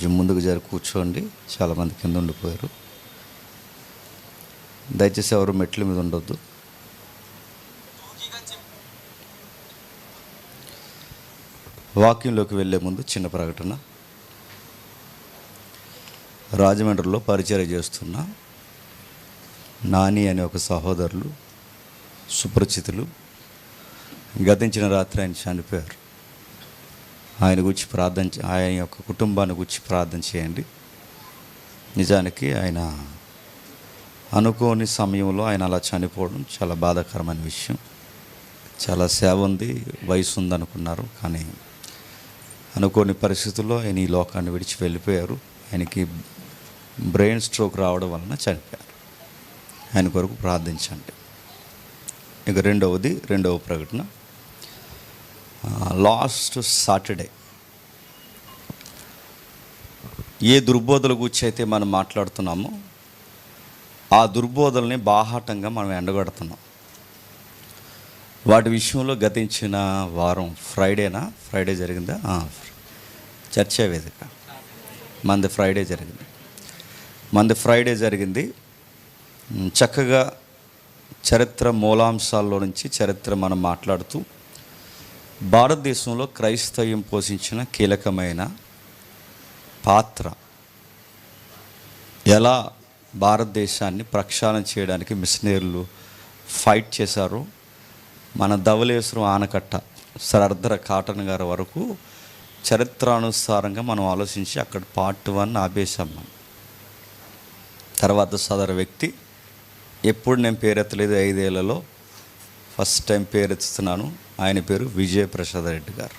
కొంచెం ముందుకు జరి కూర్చోండి. చాలామంది కింద ఉండిపోయారు. దయచేసి ఎవరు మెట్ల మీద ఉండొద్దు. వాక్యంలోకి వెళ్ళే ముందు చిన్న ప్రకటన. రాజమండ్రిలో పరిచర్య చేస్తున్న నాని అనే ఒక సహోదరులు సుపరిచితులు గతించిన రాత్రి ఆయన చనిపోయారు. ఆయన గురించి ఆయన యొక్క కుటుంబాన్ని గురించి ప్రార్థన చేయండి. నిజానికి ఆయన అనుకోని సమయంలో ఆయన అలా చనిపోవడం చాలా బాధాకరమైన విషయం. చాలా సేవ ఉంది, వయసు ఉందనుకున్నారు, కానీ అనుకోని పరిస్థితుల్లో ఆయన ఈ లోకాన్ని విడిచి వెళ్ళిపోయారు. ఆయనకి బ్రెయిన్ స్ట్రోక్ రావడం వలన చనిపోయారు. ఆయన కొరకు ప్రార్థించండి. ఇక రెండవ ప్రకటన. లాస్ట్ సాటర్డే ఏ దుర్బోధల గురించి అయితే మనం మాట్లాడుతున్నామో ఆ దుర్బోధల్ని బాహాటంగా మనం ఎండగడుతున్నాం. వాటి విషయంలో గతించిన వారం ఫ్రైడే జరిగిందా? చర్చా వేదిక మంది ఫ్రైడే జరిగింది. చక్కగా చరిత్ర మూలాంశాల్లో నుంచి చరిత్ర మనం మాట్లాడుతూ భారతదేశంలో క్రైస్తవ్యం పోషించిన కీలకమైన పాత్ర, ఎలా భారతదేశాన్ని ప్రక్షాళన చేయడానికి మిషనరీలు ఫైట్ చేశారో, మన ధవళేశ్వరం ఆనకట్ట సర్దార్ కాటన్ గారి వరకు చరిత్రానుసారంగా మనం ఆలోచించి అక్కడ పార్ట్ 1 ఆపేశాం. తర్వాత సదరు వ్యక్తి ఎప్పుడు నేను పేరెత్తలేదు, 5 ఏళ్లలో ఫస్ట్ టైం పేరెత్తుతున్నాను. ఆయన పేరు విజయప్రసాద్ రెడ్డి గారు.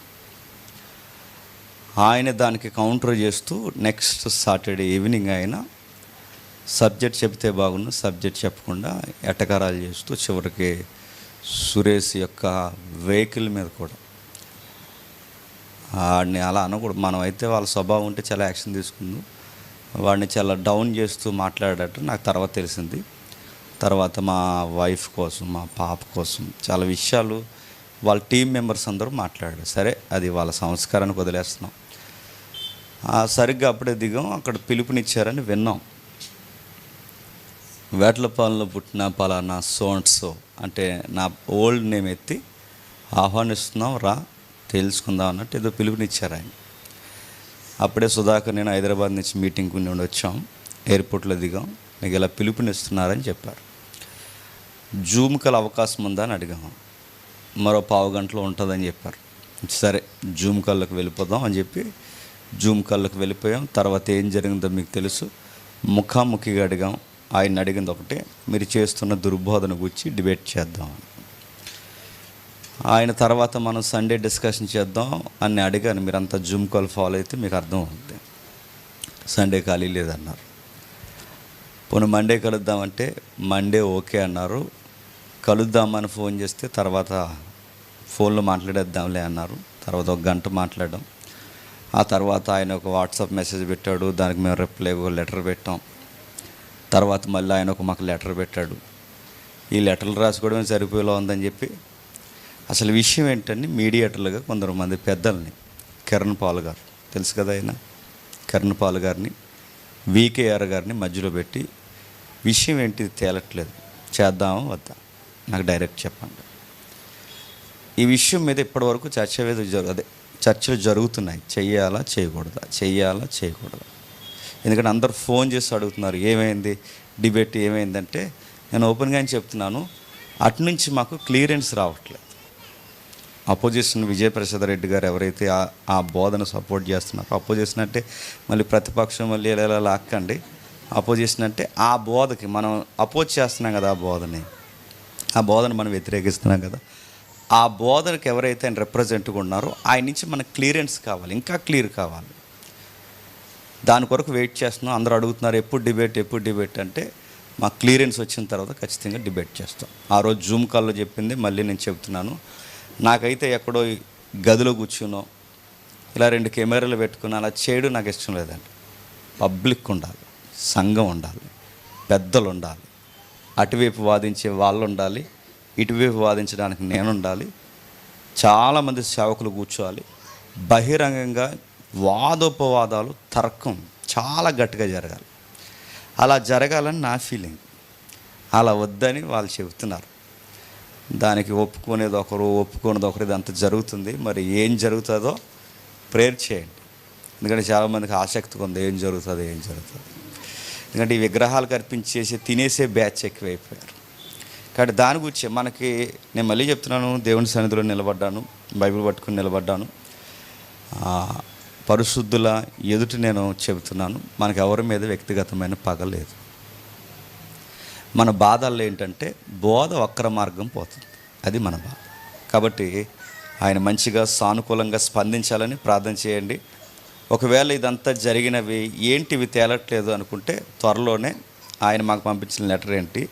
ఆయన దానికి కౌంటర్ చేస్తూ నెక్స్ట్ సాటర్డే ఈవినింగ్ ఆయన సబ్జెక్ట్ చెప్తే బాగుండు, సబ్జెక్ట్ చెప్పకుండా ఎటకారాలు చేస్తూ చివరికి సురేష్ యొక్క వెహికల్ మీద కూడా వాడిని అలా అనకూడదు. మనం అయితే వాళ్ళ స్వభావం ఉంటే చాలా యాక్షన్ తీసుకుంది. వాడిని చాలా డౌన్ చేస్తూ మాట్లాడేటట్టు నాకు తర్వాత తెలిసింది. తర్వాత మా వైఫ్ కోసం, మా పాప కోసం చాలా విషయాలు వాళ్ళ టీం మెంబర్స్ అందరూ మాట్లాడారు. సరే, అది వాళ్ళ సంస్కారానికి వదిలేస్తున్నాం. సరిగ్గా అప్పుడే దిగాం, అక్కడ పిలుపునిచ్చారని విన్నాం. వేటలపాలెంలో పుట్టిన పలానా సో అంటే నా ఓల్డ్ నేమ్ ఎత్తి ఆహ్వానిస్తున్నాం, రా తెలుసుకుందాం అన్నట్టు ఏదో పిలుపునిచ్చారు ఆయన. అప్పుడే సుధాకర్ నేను హైదరాబాద్ నుంచి మీటింగ్కి నుండి వచ్చాం, ఎయిర్పోర్ట్లో దిగాం, మీకు ఇలా పిలుపునిస్తున్నారని చెప్పారు. జూమ్ కాల్ అవకాశం ఉందా అని అడిగాము. మరో 15 గంటలో ఉంటుందని చెప్పారు. సరే, జూమ్ కాల్లోకి వెళ్ళిపోదాం అని చెప్పి జూమ్ కాల్లోకి వెళ్ళిపోయాం. తర్వాత ఏం జరిగిందో మీకు తెలుసు. ముఖాముఖిగా అడిగాం. ఆయన అడిగింది ఒకటే, మీరు చేస్తున్న దుర్బోధన గురించి డిబేట్ చేద్దాం. ఆయన తర్వాత మనం సండే డిస్కషన్ చేద్దాం అని అడిగాను. మీరంతా జూమ్ కాల్ ఫాలో అయితే మీకు అర్థం అవుతుంది. సండే ఖాళీ లేదన్నారు. పోనీ మండే కలుద్దామంటే మండే ఓకే అన్నారు. కలుద్దామని ఫోన్ చేస్తే తర్వాత ఫోన్లో మాట్లాడేద్దాంలే అన్నారు. తర్వాత 1 గంట మాట్లాడడం. ఆ తర్వాత ఆయన ఒక వాట్సాప్ మెసేజ్ పెట్టాడు, దానికి మేము రిప్లై లెటర్ పెట్టాం. తర్వాత మళ్ళీ ఆయన మాకు లెటర్ పెట్టాడు. ఈ లెటర్లు రాసుకోవడమే సరిపోయేలా ఉందని చెప్పి అసలు విషయం ఏంటంటే మీడియేటర్లుగా కొందరు పెద్దల్ని, కిరణ్ పాల్ గారు తెలుసు కదా, ఆయన కిరణ్ పాల్ గారిని, వికేఆర్ గారిని మధ్యలో పెట్టి విషయం ఏంటి తేలట్లేదు, చేద్దామా వద్దా, నాకు డైరెక్ట్ చెప్పండి. ఈ విషయం మీద ఇప్పటివరకు చర్చలు జరుగుతున్నాయి. చెయ్యాలా చేయకూడదా. ఎందుకంటే అందరు ఫోన్ చేసి అడుగుతున్నారు ఏమైంది, డిబేట్ ఏమైందంటే నేను ఓపెన్గానే చెప్తున్నాను, అటు నుంచి మాకు క్లియరెన్స్ రావట్లేదు. అపోజిషన్ విజయప్రసాద్ రెడ్డి గారు ఎవరైతే ఆ బోధన సపోర్ట్ చేస్తున్నారో, అపోజిషన్ అంటే మళ్ళీ ప్రతిపక్షం మళ్ళీ ఎలా లాక్కండి. అపోజిషన్ అంటే ఆ బోధకి మనం అపోజ్ చేస్తున్నాం కదా, ఆ బోధన మనం వ్యతిరేకిస్తున్నాం కదా, ఆ బోధనకి ఎవరైతే ఆయన రిప్రజెంట్గా ఉన్నారో ఆయన నుంచి మనకు క్లియరెన్స్ కావాలి, ఇంకా క్లియర్ కావాలి. దాని కొరకు వెయిట్ చేస్తున్నాం. అందరూ అడుగుతున్నారు ఎప్పుడు డిబేట్ అంటే మాకు క్లియరెన్స్ వచ్చిన తర్వాత ఖచ్చితంగా డిబేట్ చేస్తాం. ఆ రోజు జూమ్ కాల్లో చెప్పింది మళ్ళీ నేను చెప్తున్నాను. నాకైతే ఎక్కడో గదిలో కూర్చునో ఇలా 2 కెమెరాలు పెట్టుకుని అలా చేయడం నాకు ఇష్టం లేదండి. పబ్లిక్ ఉండాలి, సంఘం ఉండాలి, పెద్దలు ఉండాలి, అటువైపు వాదించే వాళ్ళు ఉండాలి, ఇటువైపు వాదించడానికి నేను ఉండాలి, చాలామంది సేవకులు కూర్చోవాలి, బహిరంగంగా వాదోపవాదాలు, తర్కం చాలా గట్టిగా జరగాలి. అలా జరగాలని నా ఫీలింగ్. అలా వద్దని వాళ్ళు చెబుతున్నారు. దానికి ఒప్పుకునేది ఒకరు, ఒప్పుకునేది ఒకరు, ఇదంతా జరుగుతుంది. మరి ఏం జరుగుతుందో ప్రేయర్ చేయండి. ఎందుకంటే చాలామందికి ఆసక్తి ఉంది, ఏం జరుగుతుంది. ఎందుకంటే ఈ విగ్రహాలకు అర్పించేసి తినేసే బ్యాచ్ ఎక్కువైపోయారు. కాబట్టి దాని గురించి మనకి, నేను మళ్ళీ చెప్తున్నాను, దేవుని సన్నిధిలో నిలబడ్డాను, బైబిల్ పట్టుకుని నిలబడ్డాను, పరిశుద్ధుల ఎదుటి నేను చెబుతున్నాను, మనకు ఎవరి మీద వ్యక్తిగతమైన పగ లేదు. మన బాధల్లో ఏంటంటే బోధ వక్ర మార్గం పోతుంది, అది మన బాధ. కాబట్టి ఆయన మంచిగా సానుకూలంగా స్పందించాలని ప్రార్థన చేయండి. ఒకవేళ ఇదంతా జరిగినవి ఏంటివి తేలట్లేదు అనుకుంటే త్వరలోనే ఆయన మాకు పంపించిన లెటర్ ఏంటి,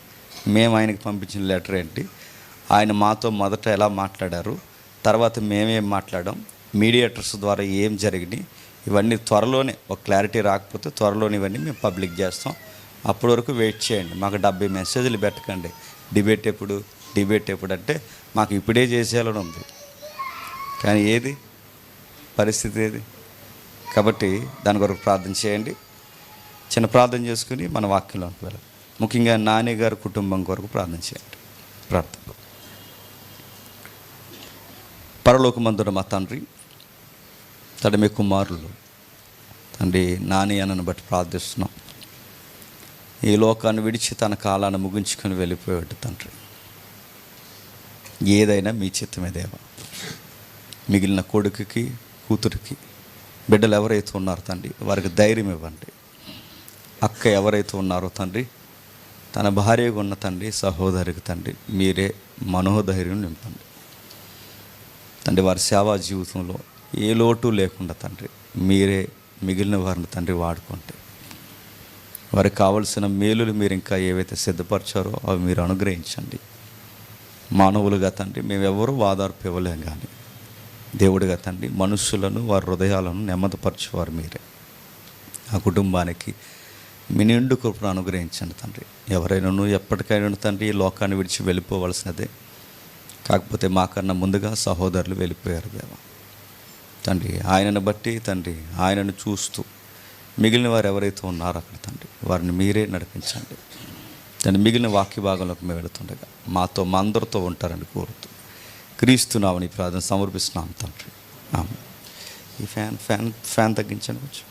మేము ఆయనకి పంపించిన లెటర్ ఏంటి, ఆయన మాతో మొదట ఎలా మాట్లాడారు, తర్వాత మేమేం మాట్లాడాం, మీడియేటర్స్ ద్వారా ఏం జరిగినాయి, ఇవన్నీ త్వరలోనే ఒక క్లారిటీ రాకపోతే త్వరలోనే ఇవన్నీ మేము పబ్లిక్ చేస్తాం. అప్పటి వరకు వెయిట్ చేయండి. మాకు 70 మెసేజ్లు పెట్టకండి, డిబేట్ ఎప్పుడు అంటే మాకు ఇప్పుడే చేసేయాలని ఉంది, కానీ ఏది పరిస్థితి ఏది. కాబట్టి దాని కొరకు ప్రార్థన చేయండి. చిన్న ప్రార్థన చేసుకుని మన వాక్యంలోకి వెళ్ళాలి. ముఖ్యంగా నాని గారి కుటుంబం కొరకు ప్రార్థన చేయండి. ప్రార్థన. పరలోకమందున మా తండ్రి, మీ కుమారులు తండ్రి నాని అన్నను బట్టి ప్రార్థిస్తున్నాం. ఈ లోకాన్ని విడిచి తన కాలాన్ని ముగించుకొని వెళ్ళిపోయాడు తండ్రి. ఏదైనా మీ చిత్తమే దేవా. మిగిలిన కొడుకుకి, కూతురికి, బిడ్డలు ఎవరైతే ఉన్నారో తండ్రి వారికి ధైర్యం ఇవ్వండి. అక్క ఎవరైతే ఉన్నారో తండ్రి, తన భార్యగా ఉన్న తండ్రి, సహోదరికి తండ్రి మీరే మనోధైర్యం నింపండి తండ్రి. వారి సేవా జీవితంలో ఏ లోటు లేకుండా తండ్రి మీరే మిగిలిన వారిని తండ్రి వాడుకుంటే వారికి కావలసిన మేలులు మీరు ఇంకా ఏవైతే సిద్ధపరిచారో అవి మీరు అనుగ్రహించండి. మానవులుగా తండ్రి మేమెవరూ వాదార్పు ఇవ్వలేం, కానీ దేవుడిగా తండ్రి మనుషులను, వారి హృదయాలను నెమ్మదిపరచేవారు మీరే. ఆ కుటుంబానికి మీ నిండు కృపను అనుగ్రహించండి తండ్రి. ఎవరైనాను ఎప్పటికైనా తండ్రి ఈ లోకాన్ని విడిచి వెళ్ళిపోవలసినదే, కాకపోతే మాకన్నా ముందుగా సహోదరులు వెళ్ళిపోయారు దేవా తండ్రి. ఆయనను బట్టి తండ్రి, ఆయనను చూస్తూ మిగిలిన వారు ఎవరైతే ఉన్నారో అక్కడ తండ్రి వారిని మీరే నడిపించండి తండ్రి. మిగిలిన వాక్య భాగంలోకి మేము వెళుతుండగా మాతో మా అందరితో ఉంటారని కోరుతూ క్రీస్తున్నామని ప్రార్థన సమర్పిస్తున్నాం తండ్రి. ఈ ఫ్యాన్ తగ్గించండి కొంచెం.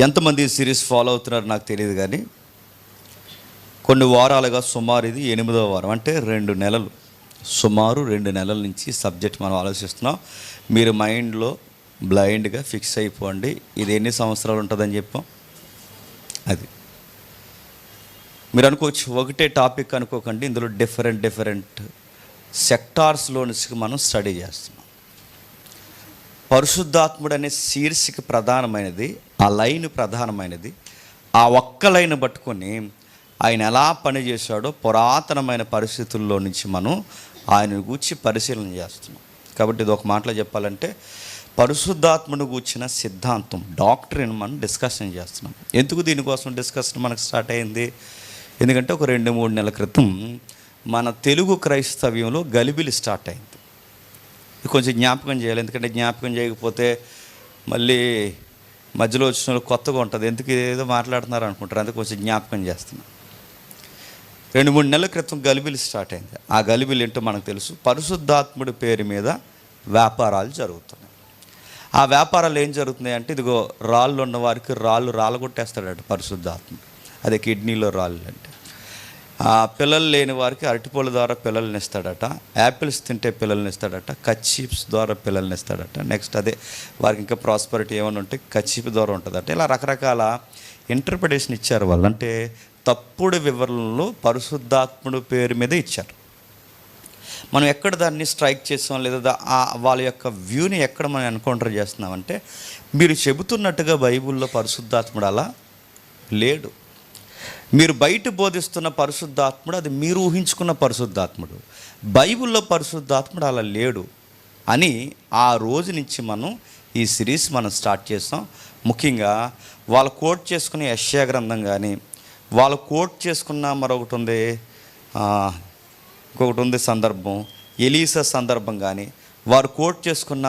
ఎంతమంది సిరీస్ ఫాలో అవుతున్నారో నాకు తెలియదు, కానీ కొన్ని వారాలుగా సుమారు ఇది 8వ వారం, అంటే 2 నెలలు, సుమారు 2 నెలల నుంచి సబ్జెక్ట్ మనం ఆలోచిస్తున్నాం. మీరు మైండ్లో బ్లైండ్గా ఫిక్స్ అయిపోండి, ఇది ఎన్ని సంవత్సరాలు ఉంటుందని చెప్పాం. అది మీరు అనుకోవచ్చు, ఒకటే టాపిక్ అనుకోకండి, ఇందులో డిఫరెంట్ సెక్టార్స్లో నుంచి మనం స్టడీ చేస్తున్నాం. పరిశుద్ధాత్ముడు అనే శీర్షిక ప్రధానమైనది, ఆ లైన్ ప్రధానమైనది. ఆ ఒక్క లైన్ పట్టుకొని ఆయన ఎలా పనిచేశాడో పురాతనమైన పరిస్థితుల్లో నుంచి మనం ఆయన గూర్చి పరిశీలన చేస్తున్నాం. కాబట్టి ఇది ఒక మాటలో చెప్పాలంటే పరిశుద్ధాత్మను గూర్చిన సిద్ధాంతం, డాక్ట్రిన్ మనం డిస్కషన్ చేస్తున్నాం. ఎందుకు దీనికోసం డిస్కషన్ మనకు స్టార్ట్ అయింది? ఎందుకంటే ఒక 2-3 నెలల క్రితం మన తెలుగు క్రైస్తవ్యంలో గలిబిలి స్టార్ట్ అయింది. కొంచెం జ్ఞాపకం చేయాలి, ఎందుకంటే జ్ఞాపకం చేయకపోతే మళ్ళీ మధ్యలో వచ్చిన వాళ్ళు కొత్తగా ఉంటుంది, ఎందుకు ఏదో మాట్లాడుతున్నారు అనుకుంటారు. అందుకే కొంచెం జ్ఞాపకం చేస్తున్నాం. 2-3 నెలల క్రితం గలిబిలి స్టార్ట్ అయింది. ఆ గలిబిలి ఏంటో మనకు తెలుసు. పరిశుద్ధాత్ముడి పేరు మీద వ్యాపారాలు జరుగుతున్నాయి. ఆ వ్యాపారాలు ఏం జరుగుతున్నాయి అంటే, ఇదిగో రాళ్ళు ఉన్న వారికి రాళ్ళు రాలగొట్టేస్తాడట పరిశుద్ధాత్ముడు. అదే కిడ్నీలో రాళ్ళు అంటే. పిల్లలు లేని వారికి అరటిపళ్ళ ద్వారా పిల్లల్ని ఇస్తాడట, యాపిల్స్ తింటే పిల్లల్ని ఇస్తాడట, కచ్చీప్స్ ద్వారా పిల్లల్ని ఇస్తాడట. నెక్స్ట్ అదే వారికి ఇంకా ప్రాస్పరిటీ ఏమైనా ఉంటే కచ్చీప్ ద్వారా ఉంటుందట. ఇలా రకరకాల ఇంటర్ప్రిటేషన్ ఇచ్చారు వాళ్ళు. అంటే తప్పుడు వివరణలు పరిశుద్ధాత్ముడు పేరు మీద ఇచ్చారు. మనం ఎక్కడ దాన్ని స్ట్రైక్ చేస్తాం, లేదా వాళ్ళ యొక్క వ్యూని ఎక్కడ మనం ఎన్కౌంటర్ చేస్తున్నామంటే, మీరు చెబుతున్నట్టుగా బైబిల్లో పరిశుద్ధాత్ముడు అలా లేడు. మీరు బయట బోధిస్తున్న పరిశుద్ధాత్ముడు అది మీరు ఊహించుకున్న పరిశుద్ధాత్ముడు. బైబిల్లో పరిశుద్ధాత్ముడు అలా లేడు అని ఆ రోజు నుంచి మనం ఈ సిరీస్ మనం స్టార్ట్ చేస్తాం. ముఖ్యంగా వాళ్ళు కోట్ చేసుకునే యెషయా గ్రంథం కానీ, వాళ్ళు కోట్ చేసుకున్న మరొకటి ఉంది, ఇంకొకటి ఉంది సందర్భం, ఎలీసా సందర్భం కానీ, వారు కోట్ చేసుకున్న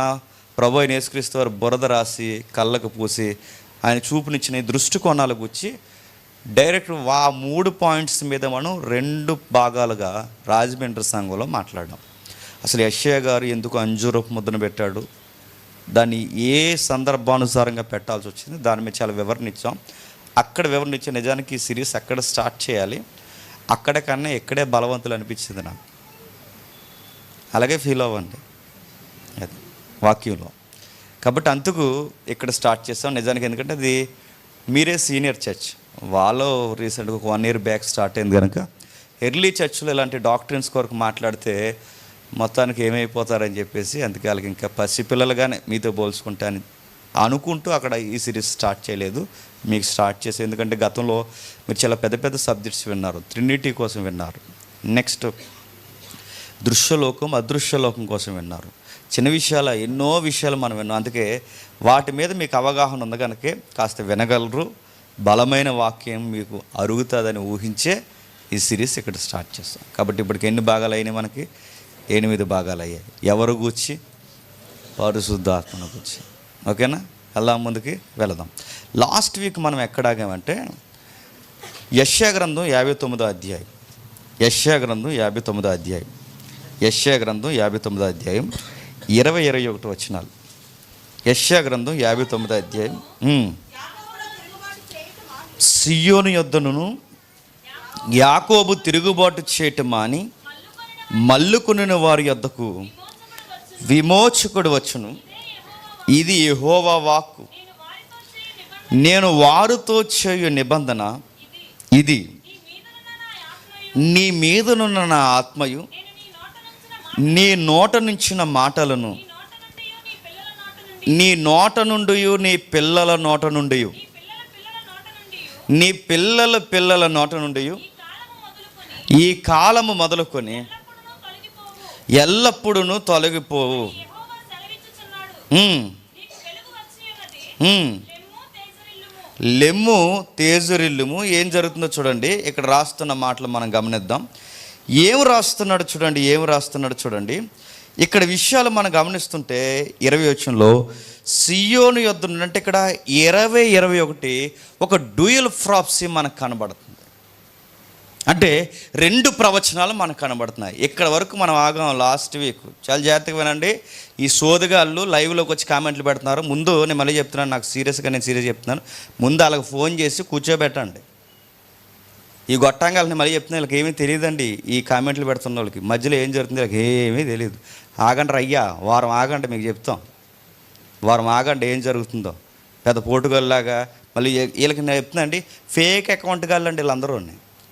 ప్రభు అయిన యేసుక్రీస్తు వారు బురద రాసి కళ్ళకు పూసి ఆయన చూపునిచ్చిన దృష్టికోణాలు గుచ్చి డైరెక్ట్ ఆ 3 పాయింట్స్ మీద మనం 2 భాగాలుగా రాజమండ్రి సంఘంలో మాట్లాడాం. అసలు యెషయా గారు ఎందుకు అంజూరపు ముద్దను పెట్టాడు, దాన్ని ఏ సందర్భానుసారంగా పెట్టాల్సి వచ్చింది, దాని మీద చాలా వివరణ ఇచ్చాం. అక్కడ వివరణ ఇచ్చే నిజానికి ఈ సిరీస్ అక్కడ స్టార్ట్ చేయాలి, అక్కడ కన్నా ఎక్కడే బలవంతులు అనిపించింది నాకు. అలాగే ఫీల్ అవ్వండి అది వాక్యంలో. కాబట్టి అందుకు ఇక్కడ స్టార్ట్ చేస్తాం నిజానికి. ఎందుకంటే అది మీరే సీనియర్ చర్చ్, వాళ్ళు రీసెంట్గా ఒక 1 year బ్యాక్ స్టార్ట్ అయింది కనుక ఎర్లీ చర్చ్లో ఇలాంటి డాక్టరీన్స్ కొరకు మాట్లాడితే మొత్తానికి ఏమైపోతారని చెప్పేసి అందుకే వాళ్ళకి ఇంకా పసిపిల్లలుగానే మీతో పోల్చుకుంటే అని అనుకుంటూ అక్కడ ఈ సిరీస్ స్టార్ట్ చేయలేదు, మీకు స్టార్ట్ చేసి. ఎందుకంటే గతంలో మీరు చాలా పెద్ద పెద్ద సబ్జెక్ట్స్ విన్నారు, ట్రినిటీ కోసం విన్నారు, నెక్స్ట్ దృశ్యలోకం అదృశ్యలోకం కోసం విన్నారు, చిన్న విషయాల ఎన్నో విషయాలు మనం విన్నాం. అందుకే వాటి మీద మీకు అవగాహన ఉంది కనుక కాస్త వినగలరు, బలమైన వాక్యం మీకు అరుగుతుందని ఊహించే ఈ సిరీస్ ఇక్కడ స్టార్ట్ చేస్తాం. కాబట్టి ఇప్పటికి ఎన్ని భాగాలు అయినాయి? మనకి 8 భాగాలు అయ్యాయి. ఎవరు గూర్చి? పరిశుద్ధాత్మను గూర్చి. ఓకేనా? అలా ముందుకి వెళదాం. లాస్ట్ వీక్ మనం ఎక్కడాగామంటే యెషయా గ్రంథం 59వ అధ్యాయం. యెషయా గ్రంథం 59వ అధ్యాయం. యెషయా గ్రంథం 59వ అధ్యాయం 20-21 వచనాలు. యెషయా గ్రంథం 59వ అధ్యాయం. సియోను యొద్దను యాకోబు తిరుగుబాటు చేయటం మాని మల్లుకొనిన వారి యొద్దకు విమోచకుడు వచ్చును. ఇది యెహోవా వాక్కు. నేను వారితో చేయు నిబంధన ఇది, నీ మీదనున్న నా ఆత్మయు నీ నోట నుంచిన మాటలను నీ నోట నుండి నీ పిల్లల నోట నుండి నీ పిల్లల నోట నుండి ఈ కాలము మొదలుకొని ఎల్లప్పుడూ తొలగిపోవు. లెమ్ము తేజరిల్లుము. ఏం జరుగుతుందో చూడండి, ఇక్కడ రాస్తున్న మాటలు మనం గమనిద్దాం. ఏం రాస్తున్నాడు చూడండి. ఇక్కడ విషయాలు మనం గమనిస్తుంటే 20 వచనంలో సియోను యొద్ద అంటే ఇక్కడ 20-21 ఒక డ్యూయల్ ప్రాఫెసీ మనకు కనబడుతుంది. అంటే 2 ప్రవచనాలు మనకు కనబడుతున్నాయి. ఇక్కడ వరకు మనం ఆగాం లాస్ట్ వీక్. చాలా జాగ్రత్తగా వినండి. ఈ సోదగాళ్ళు లైవ్లోకి వచ్చి కామెంట్లు పెడుతున్నారు. ముందు నేను మళ్ళీ చెప్తున్నాను, నాకు సీరియస్ చెప్తున్నాను. ముందు వాళ్ళకి ఫోన్ చేసి కూర్చోబెట్టండి. ఈ గొట్టంగాలని మళ్ళీ చెప్తున్నా, వీళ్ళకి ఏమీ తెలియదండి. ఈ కామెంట్లు పెడుతున్న వాళ్ళకి మధ్యలో ఏం జరుగుతుంది వీళ్ళకి ఏమీ తెలియదు. ఆగండి అయ్యా, వారం ఆగండి, మీకు చెప్తాం. వారం ఆగండి ఏం జరుగుతుందో. పెద్ద పోటుగాళ్ళలాగా మళ్ళీ వీళ్ళకి నేను చెప్తున్నా అండి, ఫేక్ అకౌంట్ గాళ్ళండి వీళ్ళందరూ.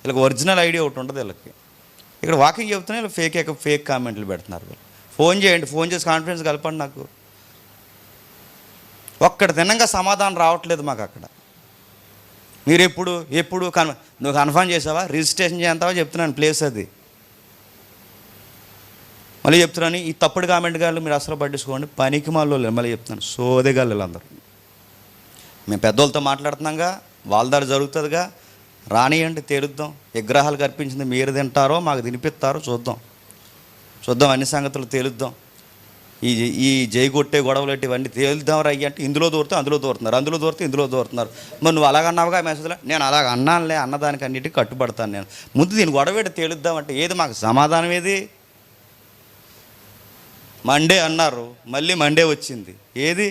వీళ్ళకి ఒరిజినల్ ఐడియా ఒకటి ఉంటుంది వీళ్ళకి. ఇక్కడ వాకింగ్ చెప్తున్నా వీళ్ళు ఫేక్ కామెంట్లు పెడుతున్నారు. ఫోన్ చేయండి, ఫోన్ చేసి కాన్ఫిడెన్స్ కలపండి. నాకు ఒక్కడ తినంగా సమాధానం రావట్లేదు మాకు అక్కడ. మీరు ఎప్పుడు నువ్వు కన్ఫర్మ్ చేసావా, రిజిస్ట్రేషన్ చేస్తావా చెప్తున్నాను, ప్లేస్ అది. మళ్ళీ చెప్తున్నాను, ఈ తప్పుడు కామెంట్ గాళ్ళు మీరు అసలు పట్టించుకోండి, పనికి మాల్లో. మళ్ళీ చెప్తున్నాను, సోదేగాళ్ళు వీళ్ళందరూ. మేము పెద్దోళ్ళతో మాట్లాడుతున్నాగా, వాళ్ళ దారి జరుగుతుందిగా, రానియండి, తేలుద్దాం. విగ్రహాలకు అర్పించింది మీరు తింటారో మాకు తినిపిస్తారో చూద్దాం. అన్ని సంగతులు తేలుద్దాం. ఈ జై కొట్టే గొడవలు ఇవన్నీ తేలుద్దాం రయ్యి అంటే ఇందులో దూరుతూ అందులో దూరుతున్నారు, అందులో దూరితే ఇందులో దూరుతున్నారు. మరి నువ్వు అలాగన్నావుగా మెసేజ్లో, నేను అలాగ అన్నానులే, అన్నదానికి అన్నిటికీ కట్టుబడతాను నేను. ముందు దీన్ని గొడవేటి తేలుద్దామంటే ఏది మాకు సమాధానం ఏది? మండే అన్నారు, మళ్ళీ మండే వచ్చింది. ఏది?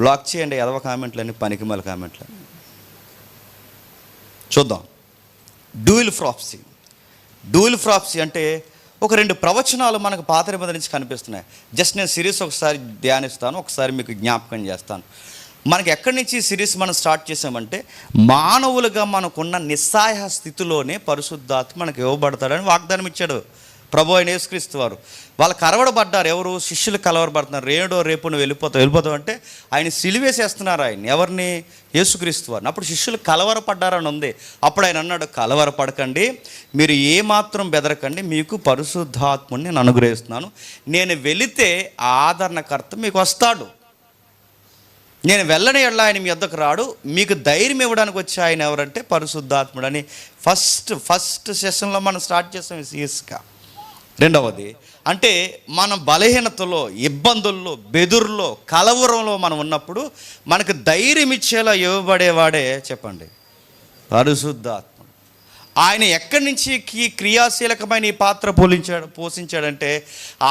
బ్లాక్ చేయండి ఎదవ కామెంట్లని, పనికిమాల కామెంట్లని. చూద్దాం. డ్యూయల్ ప్రాఫెసీ అంటే ఒక 2 ప్రవచనాలు మనకు పాత నిబంధన నుంచి కనిపిస్తున్నాయి. జస్ట్ నేను సిరీస్ ఒకసారి ధ్యానిస్తాను, ఒకసారి మీకు జ్ఞాపకం చేస్తాను. మనకి ఎక్కడి నుంచి ఈ సిరీస్ మనం స్టార్ట్ చేసామంటే, మానవులుగా మనకున్న నిస్సహాయ స్థితిలోనే పరిశుద్ధాత్మ మనకు ఇవ్వబడతాడని వాగ్దానం ఇచ్చాడు ప్రభు అయిన యేసుక్రీస్తు వారు. వాళ్ళు కలవడబడ్డారు. ఎవరు? శిష్యులు కలవరబడుతున్నారు. రేపు నువ్వు వెళ్ళిపోతావు అంటే ఆయన సిలువేసేస్తున్నారు ఆయన. ఎవరిని? యేసుక్రీస్తు వారిని. అప్పుడు శిష్యులు కలవరపడ్డారని ఉంది. అప్పుడు ఆయన అన్నాడు, కలవరపడకండి, మీరు ఏమాత్రం బెదరకండి, మీకు పరిశుద్ధాత్ముని నేను అనుగ్రహిస్తున్నాను. నేను వెళితే ఆదరణకర్త మీకు వస్తాడు. నేను వెళ్ళని ఎడల ఆయన మీ వద్దకు రాడు. మీకు ధైర్యం ఇవ్వడానికి వచ్చే ఆయన ఎవరంటే పరిశుద్ధాత్ముడు అని ఫస్ట్ సెషన్లో మనం స్టార్ట్ చేస్తాం. సీరియస్గా రెండవది అంటే మన బలహీనతలో, ఇబ్బందుల్లో, బెదురులో, కలవరంలో మనం ఉన్నప్పుడు మనకు ధైర్యం ఇచ్చేలా ఇవ్వబడేవాడే చెప్పండి పరిశుద్ధాత్మ. ఆయన ఎక్కడి నుంచి క్రియాశీలకమైన ఈ పాత్ర పోషించాడంటే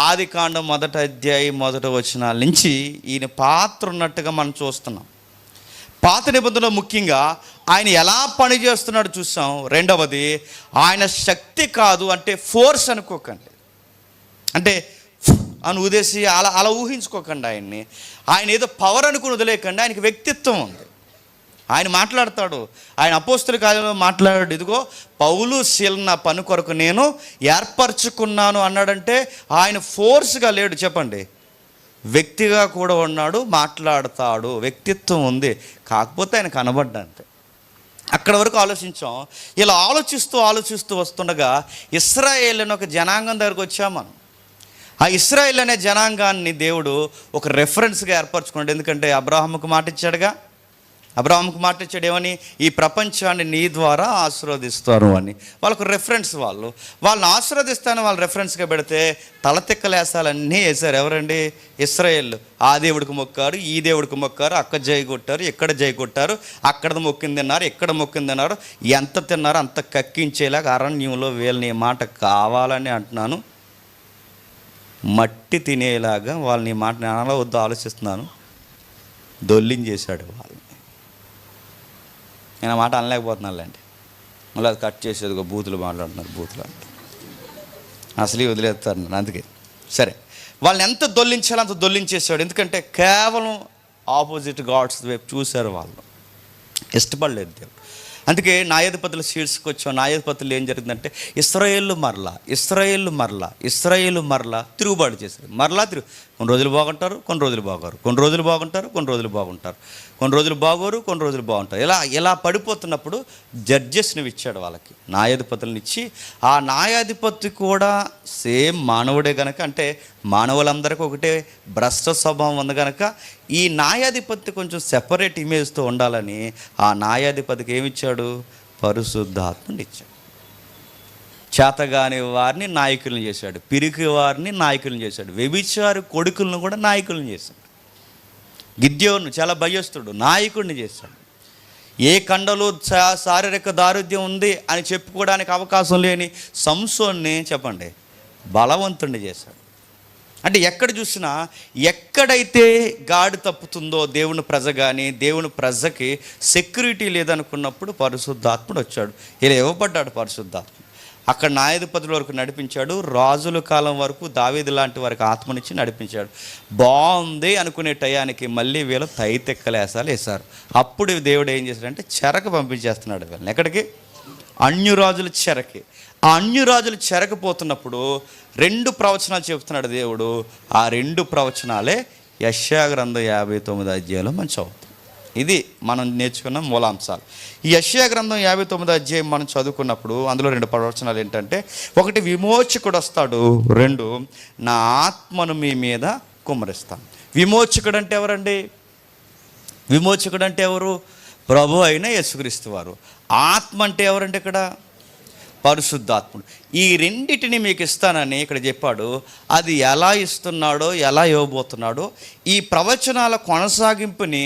ఆదికాండం 1వ అధ్యాయం 1వ వచనాల నుంచి ఈయన పాత్ర ఉన్నట్టుగా మనం చూస్తున్నాం. పాత నిబంధనలో ముఖ్యంగా ఆయన ఎలా పనిచేస్తున్నాడో చూసాం. రెండవది ఆయన శక్తి కాదు అంటే ఫోర్స్ అనుకోకండి, అంటే అని ఉదేశి అలా ఊహించుకోకండి ఆయన్ని. ఆయన ఏదో పవర్ అనుకుని వదిలేకండి, ఆయనకి వ్యక్తిత్వం ఉంది. ఆయన మాట్లాడతాడు, ఆయన అపోస్తుల కార్యంలో మాట్లాడాడు, ఇదిగో పౌలు శీల నా పని కొరకు నేను ఏర్పరచుకున్నాను అన్నాడంటే ఆయన ఫోర్స్గా లేడు చెప్పండి, వ్యక్తిగా కూడా ఉన్నాడు, మాట్లాడతాడు, వ్యక్తిత్వం ఉంది. కాకపోతే ఆయన కనబడ్డంతే. అక్కడ వరకు ఆలోచించాం. ఇలా ఆలోచిస్తూ వస్తుండగా ఇశ్రాయేల్ అనే ఒక జనాంగం దగ్గరకు వచ్చాం మనం. ఆ ఇశ్రాయేల్ అనే జనాంగాన్ని దేవుడు ఒక రెఫరెన్స్గా ఏర్పరచుకున్నాడు. ఎందుకంటే అబ్రాహాముకు మాట ఇచ్చాడుగా, అబ్రాహాముకు మాట ఇచ్చాడు ఏమని, ఈ ప్రపంచాన్ని నీ ద్వారా ఆశీర్వదిస్తారు అని. వాళ్ళకు రెఫరెన్స్, వాళ్ళని ఆశీర్వదిస్తాను వాళ్ళు రెఫరెన్స్గా పెడితే తలతిక్కలేసాలన్నీ వేశారు. ఎవరండి? ఇశ్రాయేల్. ఆ దేవుడికి మొక్కారు, ఈ దేవుడికి మొక్కారు, అక్కడ జై కొట్టారు, ఎక్కడ జై కొట్టారు, అక్కడ మొక్కింది తిన్నారు, ఎక్కడ మొక్కింది తిన్నారు, ఎంత తిన్నారో అంత కక్కించేలాగా అరణ్యంలో వీళ్ళని మాట కావాలని అంటున్నాను, మట్టి తినేలాగా వాళ్ళని మాట నేను వద్దు ఆలోచిస్తున్నాను, దొల్లించేశాడు వాళ్ళని. నేను ఆ మాట అనలేకపోతున్నానులేండి, మళ్ళీ అది కట్ చేసేది బూతులు మాట్లాడుతున్నారు, బూతులు అంటే అసలు వదిలేస్తారు నన్ను. అందుకే సరే, వాళ్ళని ఎంత దొల్లించాలో అంత దొల్లించేసాడు. ఎందుకంటే కేవలం ఆపోజిట్ గాడ్స్ వైపు చూశారు, వాళ్ళు ఇష్టపడలేదు దేవుడు. అందుకే న్యాయాధిపతుల సీట్స్కి వచ్చాం. న్యాయాధిపతులు ఏం జరిగిందంటే ఇశ్రాయేలు మరలా తిరుగుబాటు చేశారు. కొన్ని రోజులు బాగుంటారు, కొన్ని రోజులు బాగోరు, కొన్ని రోజులు బాగుంటారు, కొన్ని రోజులు బాగుంటారు, కొన్ని రోజులు బాగోరు, కొన్ని రోజులు బాగుంటారు. ఇలా పడిపోతున్నప్పుడు జడ్జెస్ని ఇచ్చాడు వాళ్ళకి, న్యాయాధిపతులను ఇచ్చి. ఆ న్యాయాధిపతి కూడా సేమ్ మానవుడే కనుక, అంటే మానవులందరికీ ఒకటే భ్రష్ట స్వభావం ఉంది కనుక ఈ న్యాయాధిపతి కొంచెం సెపరేట్ ఇమేజ్తో ఉండాలని ఆ న్యాయాధిపతికి ఏమిచ్చాడు? పరిశుద్ధాత్మని ఇచ్చాడు. చేతగాని వారిని నాయకులను చేశాడు, పిరికి వారిని నాయకులను చేశాడు, వ్యభిచారి కొడుకులను కూడా నాయకులను చేశాడు. గిద్యోను చాలా భయస్తుడు, నాయకుడిని చేశాడు. ఏ కండలో శారీరక దారుఢ్యం ఉంది అని చెప్పుకోవడానికి అవకాశం లేని సంసోన్ని చెప్పండి బలవంతుడిని చేశాడు. అంటే ఎక్కడ చూసినా ఎక్కడైతే గాడి తప్పుతుందో దేవుని ప్రజ కానీ, దేవుని ప్రజకి సెక్యూరిటీ లేదనుకున్నప్పుడు పరిశుద్ధాత్ముడు వచ్చాడు. ఇలా ఇవ్వబడ్డాడు పరిశుద్ధాత్మ. అక్కడ న్యాయాధిపతుల వరకు నడిపించాడు, రాజుల కాలం వరకు దావీదు లాంటి వారికి ఆత్మనిచ్చి నడిపించాడు. బాగుంది అనుకునే టయానికి మళ్ళీ వీళ్ళు తైతెక్కలేసాలు వేశారు. అప్పుడు దేవుడు ఏం చేశాడంటే చెరకు పంపించేస్తున్నాడు వీళ్ళని. ఎక్కడికి? అన్యురాజుల చెరకి. ఆ అన్యురాజుల చెరకపోతున్నప్పుడు 2 ప్రవచనాలు చెబుతున్నాడు దేవుడు. ఆ 2 ప్రవచనాలే యెషయా గ్రంథం 59వ అధ్యాయంలో మనం చదువుతాం. ఇది మనం నేర్చుకున్న మూలాంశాలు. ఈ యెషయా గ్రంథం 59వ అధ్యాయం మనం చదువుకున్నప్పుడు అందులో 2 ప్రవచనాలు ఏంటంటే, 1 విమోచకుడు వస్తాడు, 2 నా ఆత్మను మీ మీద కుమ్మరిస్తాను. విమోచకుడు అంటే ఎవరండి? విమోచకుడు అంటే ఎవరు? ప్రభు అయిన యేసుక్రీస్తు వారు. ఆత్మ అంటే ఎవరండి? ఇక్కడ పరిశుద్ధాత్ముడు. ఈ రెండిటిని మీకు ఇస్తానని ఇక్కడ చెప్పాడు. అది ఎలా ఇస్తున్నాడో, ఎలా ఇవ్వబోతున్నాడో, ఈ ప్రవచనాల కొనసాగింపుని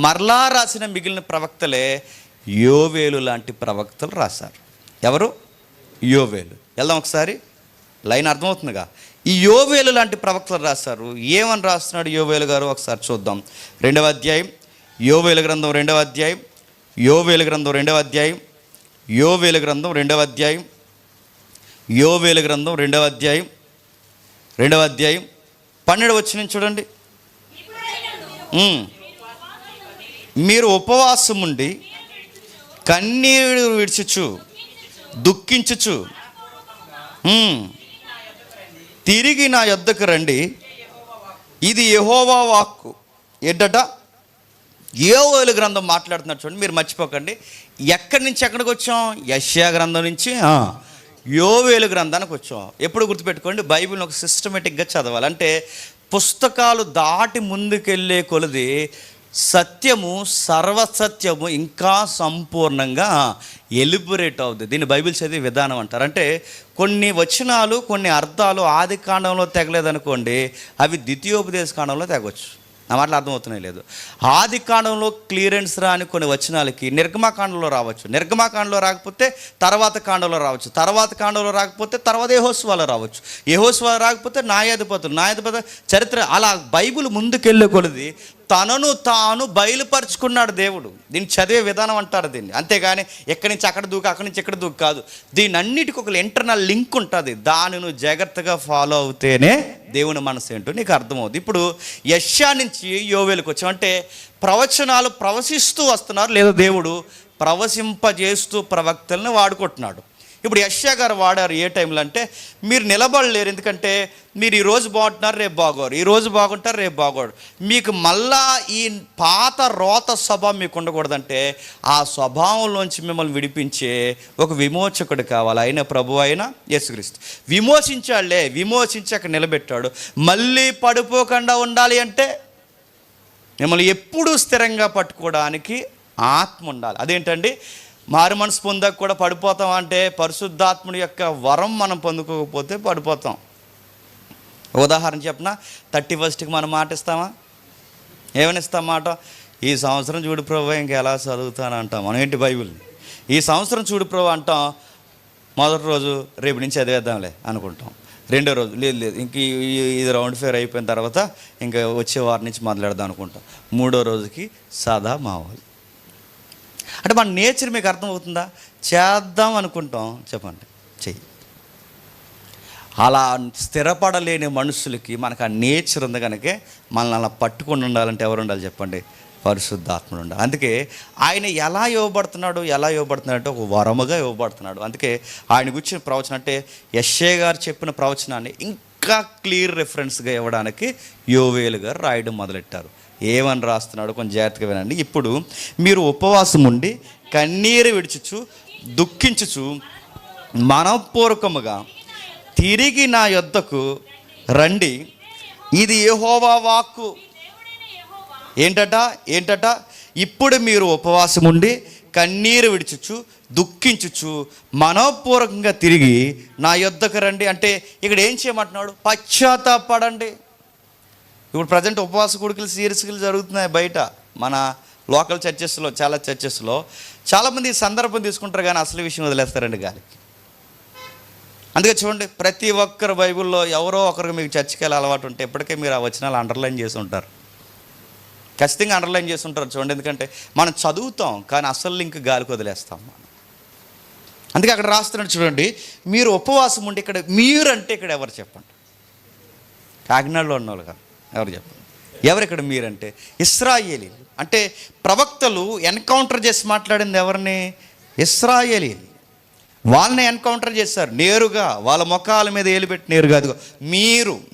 మరలా రాసిన మిగిలిన ప్రవక్తలే యోవేలు లాంటి ప్రవక్తలు రాశారు. ఎవరు? యోవేలు. వెళ్దాం ఒకసారి, లైన్ అర్థమవుతుందిగా. ఈ యోవేలు లాంటి ప్రవక్తలు రాశారు. ఏమని రాస్తున్నాడు యోవేలు గారు ఒకసారి చూద్దాం. 2వ అధ్యాయం యోవేలు గ్రంథం, 2వ అధ్యాయం యోవేలు గ్రంథం, 2వ అధ్యాయం యోవేలు గ్రంథం, 2వ అధ్యాయం యోవేలు గ్రంథం, 2వ అధ్యాయం 12వ వచనం చూడండి. మీరు ఉపవాసం ఉండి కన్నీరు విడిచుచు దుఃఖించుచు తిరిగి నా యొద్దకు రండి, ఇది యెహోవా వాక్కు. ఏంటట? యోవేలు గ్రంథం మాట్లాడుతున్నారు చూడండి. మీరు మర్చిపోకండి, ఎక్కడి నుంచి ఎక్కడికి వచ్చాం? యెషయా గ్రంథం నుంచి యోవేలు గ్రంథానికి వచ్చాం. ఎప్పుడు గుర్తుపెట్టుకోండి, బైబిల్ని ఒక సిస్టమేటిక్గా చదవాలి. అంటే పుస్తకాలు దాటి ముందుకెళ్ళే కొలది సత్యము, సర్వసత్యము ఇంకా సంపూర్ణంగా ఎలిబరేట్ అవుతుంది. దీన్ని బైబిల్ చదివే విధానం అంటారు. అంటే కొన్ని వచనాలు, కొన్ని అర్థాలు ఆది కాండంలో తెగలేదనుకోండి, అవి ద్వితీయోపదేశ కాండంలో తెగవచ్చు. నా మాటలు అర్థమవుతున్నాయి లేదు. ఆది కాండంలో క్లియరెన్స్ రాని కొన్ని వచనాలకి నిర్గమాకాండంలో రావచ్చు, నిర్గమాకాండంలో రాకపోతే తర్వాత కాండంలో రావచ్చు, తర్వాత కాండంలో రాకపోతే తర్వాత యెహోషువలో రావచ్చు, యెహోషువ రాకపోతే న్యాయాధిపతుల చరిత్ర. అలా బైబిల్ ముందుకెళ్ళే కొలది తనను తాను బయలుపరుచుకున్నాడు దేవుడు. దీన్ని చదివే విధానం అంటారు దీన్ని. అంతేగాని ఎక్కడి నుంచి అక్కడ దూకు, అక్కడి నుంచి ఇక్కడ దూకు కాదు. దీని అన్నిటికీ ఒక ఇంటర్నల్ లింక్ ఉంటుంది. దాన్ని నువ్వు జాగ్రత్తగా ఫాలో అవుతేనే దేవుని మనసు ఏంటో నీకు అర్థమవుతుంది. ఇప్పుడు యెషయా నుంచి యోవేలుకి వచ్చాం. అంటే ప్రవచనాలు ప్రవశిస్తూ వస్తున్నారు, లేదా దేవుడు ప్రవశింపజేస్తూ ప్రవక్తలను వాడుకుంటున్నాడు. ఇప్పుడు యెషయా గారు వాడారు ఏ టైంలో అంటే, మీరు నిలబడలేరు, ఎందుకంటే మీరు ఈరోజు బాగుంటున్నారు, రేపు బాగోరు, ఈరోజు బాగుంటారు, రేపు బాగోరు. మీకు మళ్ళా ఈ పాత రోత స్వభావం మీకు ఉండకూడదంటే, ఆ స్వభావంలోంచి మిమ్మల్ని విడిపించే ఒక విమోచకుడు కావాలి. ఆయన ప్రభు అయిన యేసుక్రీస్తు. విమోచించాడులే, విమోచించి అక్కడ నిలబెట్టాడు. మళ్ళీ పడిపోకుండా ఉండాలి అంటే మిమ్మల్ని ఎప్పుడూ స్థిరంగా పట్టుకోవడానికి ఆత్మ ఉండాలి. అదేంటండి? మారు మనసు పొందాక కూడా పడిపోతాం అంటే, పరిశుద్ధాత్ముడి యొక్క వరం మనం పొందుకోకపోతే పడిపోతాం. ఉదాహరణ చెప్పిన 31st మనం మాట ఇస్తామా? ఏమని ఇస్తాం మాట? ఈ సంవత్సరం చూడు ప్రభు ఇంకెలా చదువుతాను అంటాం. మనం ఏంటి బైబిల్ని ఈ సంవత్సరం చూడు ప్రభు అంటాం. మొదటి రోజు రేపు నుంచి చదివేద్దాంలే అనుకుంటాం. రెండో రోజు లేదు ఇంక ఇది రౌండ్ ఫేర్ అయిపోయిన తర్వాత ఇంకా వచ్చే వారి నుంచి మొదలెడదాం అనుకుంటాం. మూడో రోజుకి సాదా మామూలు. అంటే మన నేచర్ మీకు అర్థమవుతుందా? చేద్దాం అనుకుంటాం, చెప్పండి చెయ్యి. అలా స్థిరపడలేని మనుషులకి మనకు ఆ నేచర్ ఉంది కనుక మనల్ని అలా పట్టుకొని ఉండాలంటే ఎవరు ఉండాలి చెప్పండి? పరిశుద్ధాత్ముడు ఉండాలి. అందుకే ఆయన ఎలా ఇవ్వబడుతున్నాడు అంటే ఒక వరముగా ఇవ్వబడుతున్నాడు. అందుకే ఆయన గురించిన ప్రవచనం అంటే యెషయా గారు చెప్పిన ప్రవచనాన్ని ఇంకా క్లియర్ రెఫరెన్స్గా ఇవ్వడానికి యోవేలు గారు రాయడం మొదలెట్టారు. ఏమని రాస్తున్నాడు కొంచెం జాగ్రత్తగా వినండి. ఇప్పుడు మీరు ఉపవాసం ఉండి కన్నీరు విడుచుచు దుఃఖించుచు మనఃపూర్వకముగా తిరిగి నా యొద్దకు రండి, ఇది యెహోవా వాక్కు. ఏంటట? ఇప్పుడు మీరు ఉపవాసం ఉండి కన్నీరు విడుచుచు దుఃఖించుచు మనఃపూర్వకంగా తిరిగి నా యొద్దకు రండి. అంటే ఇక్కడ ఏం చేయమంటున్నాడు? పశ్చాత్తాపడండి. ఇప్పుడు ప్రజెంట్ ఉపవాస కూడికలు సీరియస్గా జరుగుతున్నాయి బయట మన లోకల్ చర్చెస్లో. చాలా చర్చెస్లో చాలామంది ఈ సందర్భం తీసుకుంటారు కానీ అసలు విషయం వదిలేస్తారండి గాలికి. అందుకే చూడండి, ప్రతి ఒక్కరు బైబిల్లో ఎవరో ఒకరికి మీకు చర్చికి వెళ్ళే అలవాటు ఉంటే ఇప్పటికే మీరు ఆ వచనాలు అండర్లైన్ చేసి ఉంటారు, ఖచ్చితంగా అండర్లైన్ చేసి ఉంటారు. చూడండి, ఎందుకంటే మనం చదువుతాం కానీ అసలు లింక్ గాలికి వదిలేస్తాం మనం. అందుకే అక్కడ రాస్తున్నాడు చూడండి, మీరు ఉపవాసం ఉంటే ఇక్కడ మీరు అంటే ఇక్కడ ఎవరు చెప్పండి? కాకినాడలో ఉన్నవాళ్ళు కాదు, ఎవరు చెప్పండి? ఎవరు ఇక్కడ మీరంటే? ఇశ్రాయేలీలు. అంటే ప్రవక్తలు ఎన్కౌంటర్ చేసి మాట్లాడింది ఎవరిని? ఇశ్రాయేలీలు. వాళ్ళని ఎన్కౌంటర్ చేశారు నేరుగా, వాళ్ళ ముఖాల మీద ఏలుపెట్టి నేరుగా. అదిగో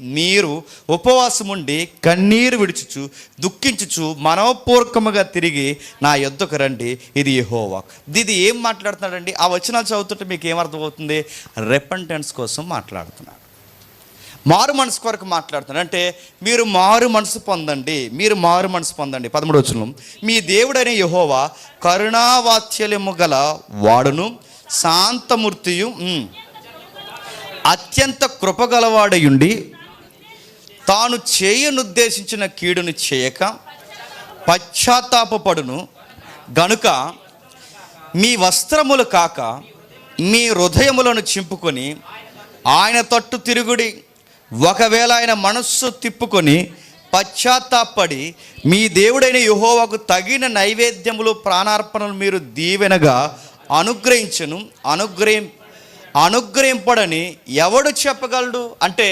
మీరు ఉపవాసం ఉండి కన్నీరు విడుచుచు దుఃఖించుచు మనఃపూర్వకముగా తిరిగి నా యొద్దకు రండి, ఇది యెహోవా. ఇది ఏం మాట్లాడుతున్నాడండి? ఆ వచనాలు చదువుతుంటే మీకు ఏమర్థమవుతుంది? రెపెంటెన్స్ కోసం మాట్లాడుతున్నాడు, మారు మనసు కొరకు మాట్లాడుతున్నాడు. అంటే మీరు మారు మనసు పొందండి, 13వ వచనం, మీ దేవుడైన యెహోవా కరుణావాత్సల్యము గల వాడును, శాంతమూర్తియు, అత్యంత కృపగలవాడయుండి తాను చేయనుద్దేశించిన కీడును చేయక పశ్చాత్తాపపడును గనుక మీ వస్త్రములు కాక మీ హృదయములను చింపుకొని ఆయన తట్టు తిరుగుడి. ఒకవేళ ఆయన మనస్సు తిప్పుకొని పశ్చాత్తాపడి మీ దేవుడైన యెహోవాకు తగిన నైవేద్యములు ప్రాణార్పణలు మీరు దీవెనగా అనుగ్రహింపడని ఎవడు చెప్పగలడు? అంటే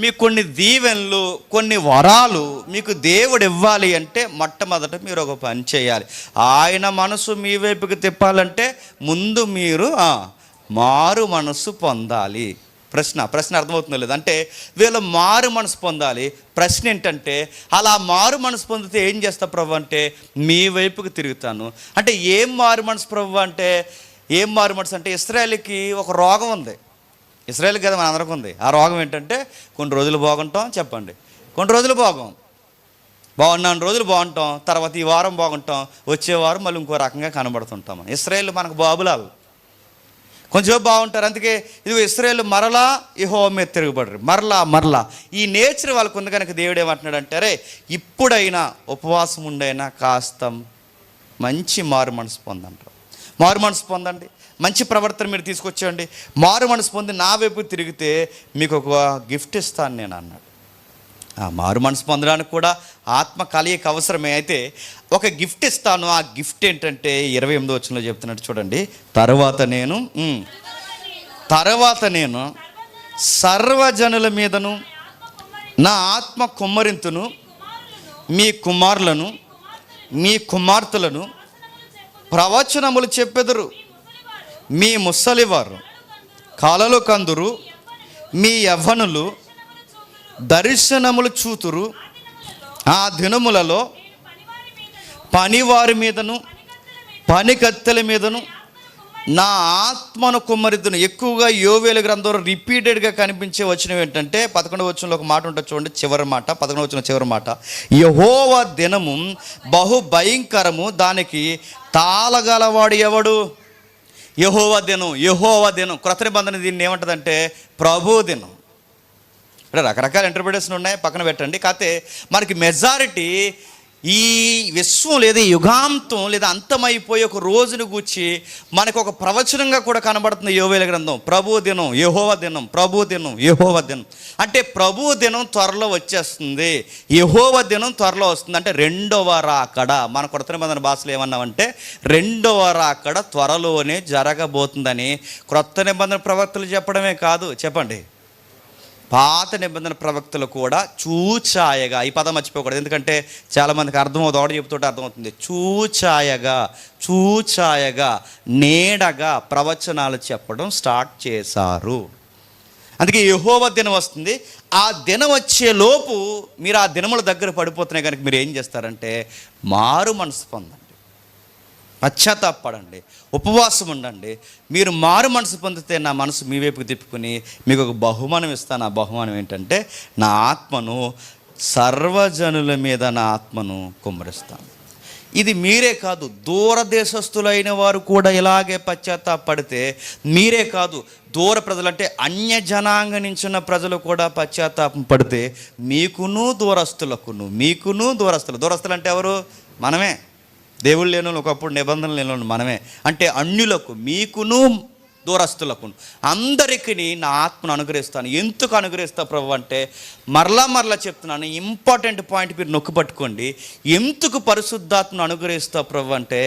మీకు కొన్ని దీవెనలు, కొన్ని వరాలు మీకు దేవుడు ఇవ్వాలి అంటే మొట్టమొదట మీరు ఒక పని చేయాలి. ఆయన మనసు మీ వైపుకి తిప్పాలంటే ముందు మీరు మారు మనసు పొందాలి. ప్రశ్న అర్థమవుతుందో లేదు? అంటే వీళ్ళు మారు మనసు పొందాలి. ప్రశ్న ఏంటంటే, అలా మారు మనసు పొందితే ఏం చేస్తా ప్రభు అంటే, మీ వైపుకి తిరుగుతాను. అంటే ఏం మారు మనసు ప్రభు అంటే, ఏం మారు మనసు అంటే, ఇశ్రాయేలుకి ఒక రోగం ఉంది. ఇశ్రాయేలుకి కదా మన అందరికీ ఉంది. ఆ రోగం ఏంటంటే, కొన్ని రోజులు బాగుంటాం, చెప్పండి, కొన్ని రోజులు బాగం. బాగున్నాను రోజులు బాగుంటాం, తర్వాత ఈ వారం బాగుంటాం, వచ్చే వారం మళ్ళీ ఇంకో రకంగా కనబడుతుంటాం. ఇశ్రాయేలు మనకు బాబులాలు, కొంచెం బాగుంటారు. అందుకే ఇది ఇశ్రాయేలు మరలా యెహోవా మీద తిరుగుబడరు, మరలా ఈ నేచర్ వాళ్ళకు ఉంది కనుక దేవుడు ఏమంటున్నాడు అంటే, ఇప్పుడైనా ఉపవాసం ఉండైనా కాస్త మంచి మారు మనసు పొందంటారు. మారు మనసు పొందండి, మంచి ప్రవర్తన మీరు తీసుకొచ్చేయండి. మారు మనసు పొంది నా వైపు తిరిగితే మీకు ఒక గిఫ్ట్ ఇస్తాను నేను అన్నాడు. ఆ మారు మనసు పొందడానికి కూడా ఆత్మ కలయిక అవసరమే. అయితే ఒక గిఫ్ట్ ఇస్తాను. ఆ గిఫ్ట్ ఏంటంటే 28వ వచనంలో చెప్తున్నట్టు చూడండి. తర్వాత నేను సర్వజనుల మీదను నా ఆత్మ కుమ్మరింతును, మీ కుమారులను మీ కుమార్తెలను ప్రవచనములు చెప్పెదరు, మీ ముసలివారు కలలు కందురు, మీ యవ్వనులు దర్శనములు చూతురు. ఆ దినములలో పనివారి మీదను పనికత్తెల మీదను నా ఆత్మను కుమ్మరిద్దును. ఎక్కువగా యోవేలు గ్రంథంలో రిపీటెడ్గా కనిపించే వచనం ఏంటంటే 11వ వచనంలో ఒక మాట ఉంటుంది చూడండి, చివరి మాట, 11వ వచనం చివరి మాట, యెహోవా దినము బహు భయంకరము, దానికి తాళగలవాడు ఎవడు? యెహోవా దినం. క్రొత్త నిబంధన దీన్ని ఏమంటుందంటే ప్రభు దినం. ఇప్పుడు రకరకాల ఇంటర్ప్రిటేషన్ ఉన్నాయి, పక్కన పెట్టండి. కాకపోతే మనకి మెజారిటీ ఈ విశ్వం లేదా యుగాంతం లేదా అంతమైపోయే ఒక రోజును గూర్చి మనకు ఒక ప్రవచనంగా కూడా కనబడుతుంది యోవేలు గ్రంథం. ప్రభు దినం, యెహోవా దినం, ప్రభు దినం, యెహోవా దినం. అంటే ప్రభు దినం త్వరలో వచ్చేస్తుంది, యెహోవా దినం త్వరలో వస్తుంది. అంటే రెండవ రాకడ, మన క్రొత్త నిబంధన భాషలో ఏమన్నామంటే రెండవ రాకడ త్వరలోనే జరగబోతుందని క్రొత్త నిబంధన ప్రవక్తలు చెప్పడమే కాదు, చెప్పండి, పాత నిబంధన ప్రవక్తలు కూడా చూచాయగా, ఈ పదం మర్చిపోకూడదు, ఎందుకంటే చాలామందికి అర్థమవుతుంది, ఒకటి చెప్తుంటే అర్థమవుతుంది, చూచాయగా నీడగా ప్రవచనాలు చెప్పడం స్టార్ట్ చేశారు. అందుకే యెహోవా దినం వస్తుంది. ఆ దినం వచ్చే లోపు మీరు ఆ దినముల దగ్గర పడిపోతున్నాయి కనుక మీరు ఏం చేస్తారంటే మారు మనసు పొందండి, పశ్చాత్తాపడండి, ఉపవాసం ఉండండి. మీరు మారు మనసు పొందితే నా మనసు మీ వైపుకి తిప్పుకుని మీకు ఒక బహుమానం ఇస్తాను. ఆ బహుమానం ఏంటంటే నా ఆత్మను సర్వజనుల మీద నా ఆత్మను కుమ్మరిస్తాను. ఇది మీరే కాదు, దూరదేశస్థులైన వారు కూడా ఇలాగే పశ్చాత్తాపడితే, మీరే కాదు దూర ప్రజలు అంటే అన్య జనాంగ నుంచి ఉన్న ప్రజలు కూడా పశ్చాత్తాపం పడితే మీకును దూరస్తులు అంటే ఎవరు? మనమే. దేవుళ్ళు లేని ఒకప్పుడు నిబంధనలు లేని మనమే. అంటే అన్యులకు, మీకును దూరస్తులకు, అందరికీ నా ఆత్మను అనుగ్రహిస్తాను. ఎందుకు అనుగ్రహిస్తా ప్రభు అంటే, మరలా చెప్తున్నాను, ఇంపార్టెంట్ పాయింట్ మీరు నొక్కి పట్టుకోండి. ఎందుకు పరిశుద్ధాత్మను అనుగ్రహిస్తా ప్రభు అంటే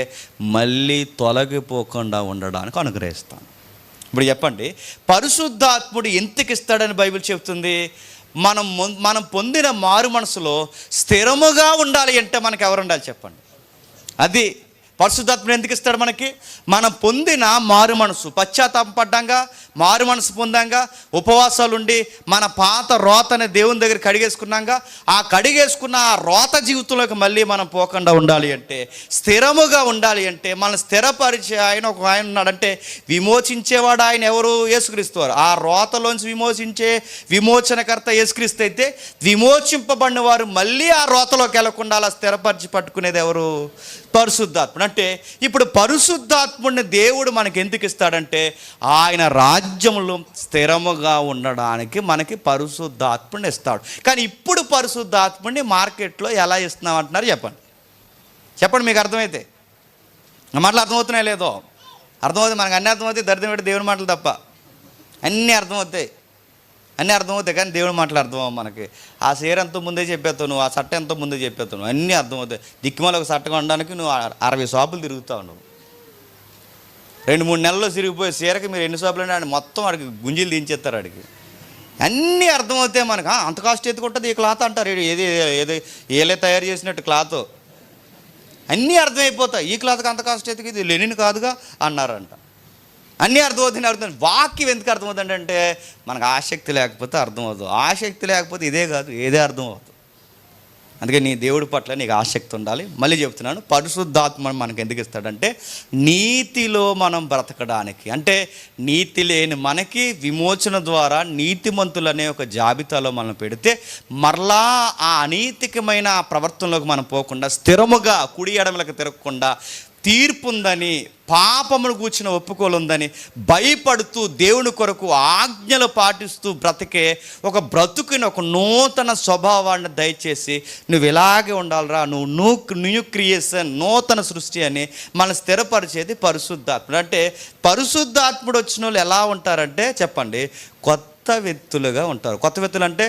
మళ్ళీ తొలగిపోకుండా ఉండడానికి అనుగ్రహిస్తాను. ఇప్పుడు చెప్పండి, పరిశుద్ధాత్ముడు ఎందుకు ఇస్తాడని బైబిల్ చెప్తుంది? మనం పొందిన మారు మనసులో స్థిరముగా ఉండాలి అంటే మనకు ఎవరు ఉండాలి చెప్పండి? అది పరిశుద్ధాత్ముడు ఎందుకు ఇస్తాడు మనకి? మనం పొందిన మారు మనసు, పశ్చాత్తాపం పడ్డాంగా, మారు మనసు పొందాంగా, ఉపవాసాలు ఉండి మన పాత రోతని దేవుని దగ్గర కడిగేసుకున్నాంగా, ఆ కడిగేసుకున్న ఆ రోత జీవితంలోకి మళ్ళీ మనం పోకుండా ఉండాలి అంటే, స్థిరముగా ఉండాలి అంటే, మనం స్థిరపరిచే ఆయన ఒక ఆయన ఉన్నాడంటే, విమోచించేవాడు ఆయన ఎవరు? యేసుక్రీస్తు వారు. ఆ రోతలోంచి విమోచనకర్త యేసుక్రీస్తు అయితే, విమోచింపబడిన వారు మళ్ళీ ఆ రోతలోకి వెళ్లకుండా అలా స్థిరపరిచి పట్టుకునేది ఎవరు? పరిశుద్ధాత్ముడు. అంటే ఇప్పుడు పరిశుద్ధాత్ముడిని దేవుడు మనకి ఎందుకు ఇస్తాడంటే ఆయన రాజ్యంలో స్థిరముగా ఉండడానికి మనకి పరిశుద్ధాత్ముడిని ఇస్తాడు. కానీ ఇప్పుడు పరిశుద్ధాత్ముడిని మార్కెట్లో ఎలా ఇస్తున్నాం అంటున్నారు చెప్పండి మీకు అర్థమైతే. నా మాటలు అర్థమవుతున్నాయి లేదో? అర్థమవుతాయి, మనకు అన్నీ అర్థమవుతాయి, దరిద్రం పెట్టి దేవుని మాటలు తప్ప అన్నీ అర్థమవుతాయి కానీ దేవుడి మాటలు అర్థమవు మనకి. ఆ చీర ఎంతో ముందే చెప్పేస్తావు నువ్వు, ఆ చట్ట ఎంతో ముందే చెప్పేస్తావు నువ్వు, అన్నీ అర్థమవుతాయి. దిక్కుమాల ఒక చట్టం కొనడానికి నువ్వు 60 షాపులు తిరుగుతావు. నువ్వు 2-3 నెలల్లో తిరిగిపోయే చీరకి మీరు ఎన్ని షాపులు అంటే మొత్తం వాడికి గుంజీలు దించేస్తారు. వాడికి అన్నీ అర్థమవుతాయి మనకు. అంత కాస్ట్ ఎత్తుకుంటుంది ఈ క్లాత్ అంటారు, ఏది ఏలే తయారు చేసినట్టు క్లాత్, అన్నీ అర్థమైపోతాయి. ఈ క్లాత్కి అంత కాస్ట్ ఎత్తుకు, ఇది లెనిన్ కాదుగా అన్నారంట. అన్నీ అర్థమవుతుంది. వాక్యం ఎందుకు అర్థమవుతుంది అంటే మనకు ఆసక్తి లేకపోతే అర్థమవుతుంది. ఆసక్తి లేకపోతే ఇదే కాదు ఏదే అర్థమవుతుంది. అందుకే నీ దేవుడి పట్ల నీకు ఆసక్తి ఉండాలి. మళ్ళీ చెప్తున్నాను, పరిశుద్ధాత్మ మనకు ఎందుకు ఇస్తాడంటే నీతిలో మనం బ్రతకడానికి. అంటే నీతి లేని మనకి విమోచన ద్వారా నీతిమంతులనే ఒక జాబితాలో మనం పెడితే మరలా ఆ అనీతికమైన ప్రవర్తనలోకి మనం పోకుండా స్థిరముగా కుడి ఎడమలకు తిరగకుండా తీర్పు ఉందని, పాపమును కూర్చుని ఒప్పుకోలుందని భయపడుతూ దేవుని కొరకు ఆజ్ఞలు పాటిస్తూ బ్రతికే ఒక బ్రతుకుని ఒక నూతన స్వభావాన్ని దయచేసి నువ్వు ఇలాగే ఉండాలిరా, న్యూ క్రియేషన్, నూతన సృష్టి అని మనం స్థిరపరిచేది పరిశుద్ధాత్ముడు. అంటే పరిశుద్ధాత్ముడు వచ్చిన వాళ్ళు ఎలా ఉంటారంటే చెప్పండి, కొత్త వ్యక్తులుగా ఉంటారు. కొత్త వ్యక్తులు అంటే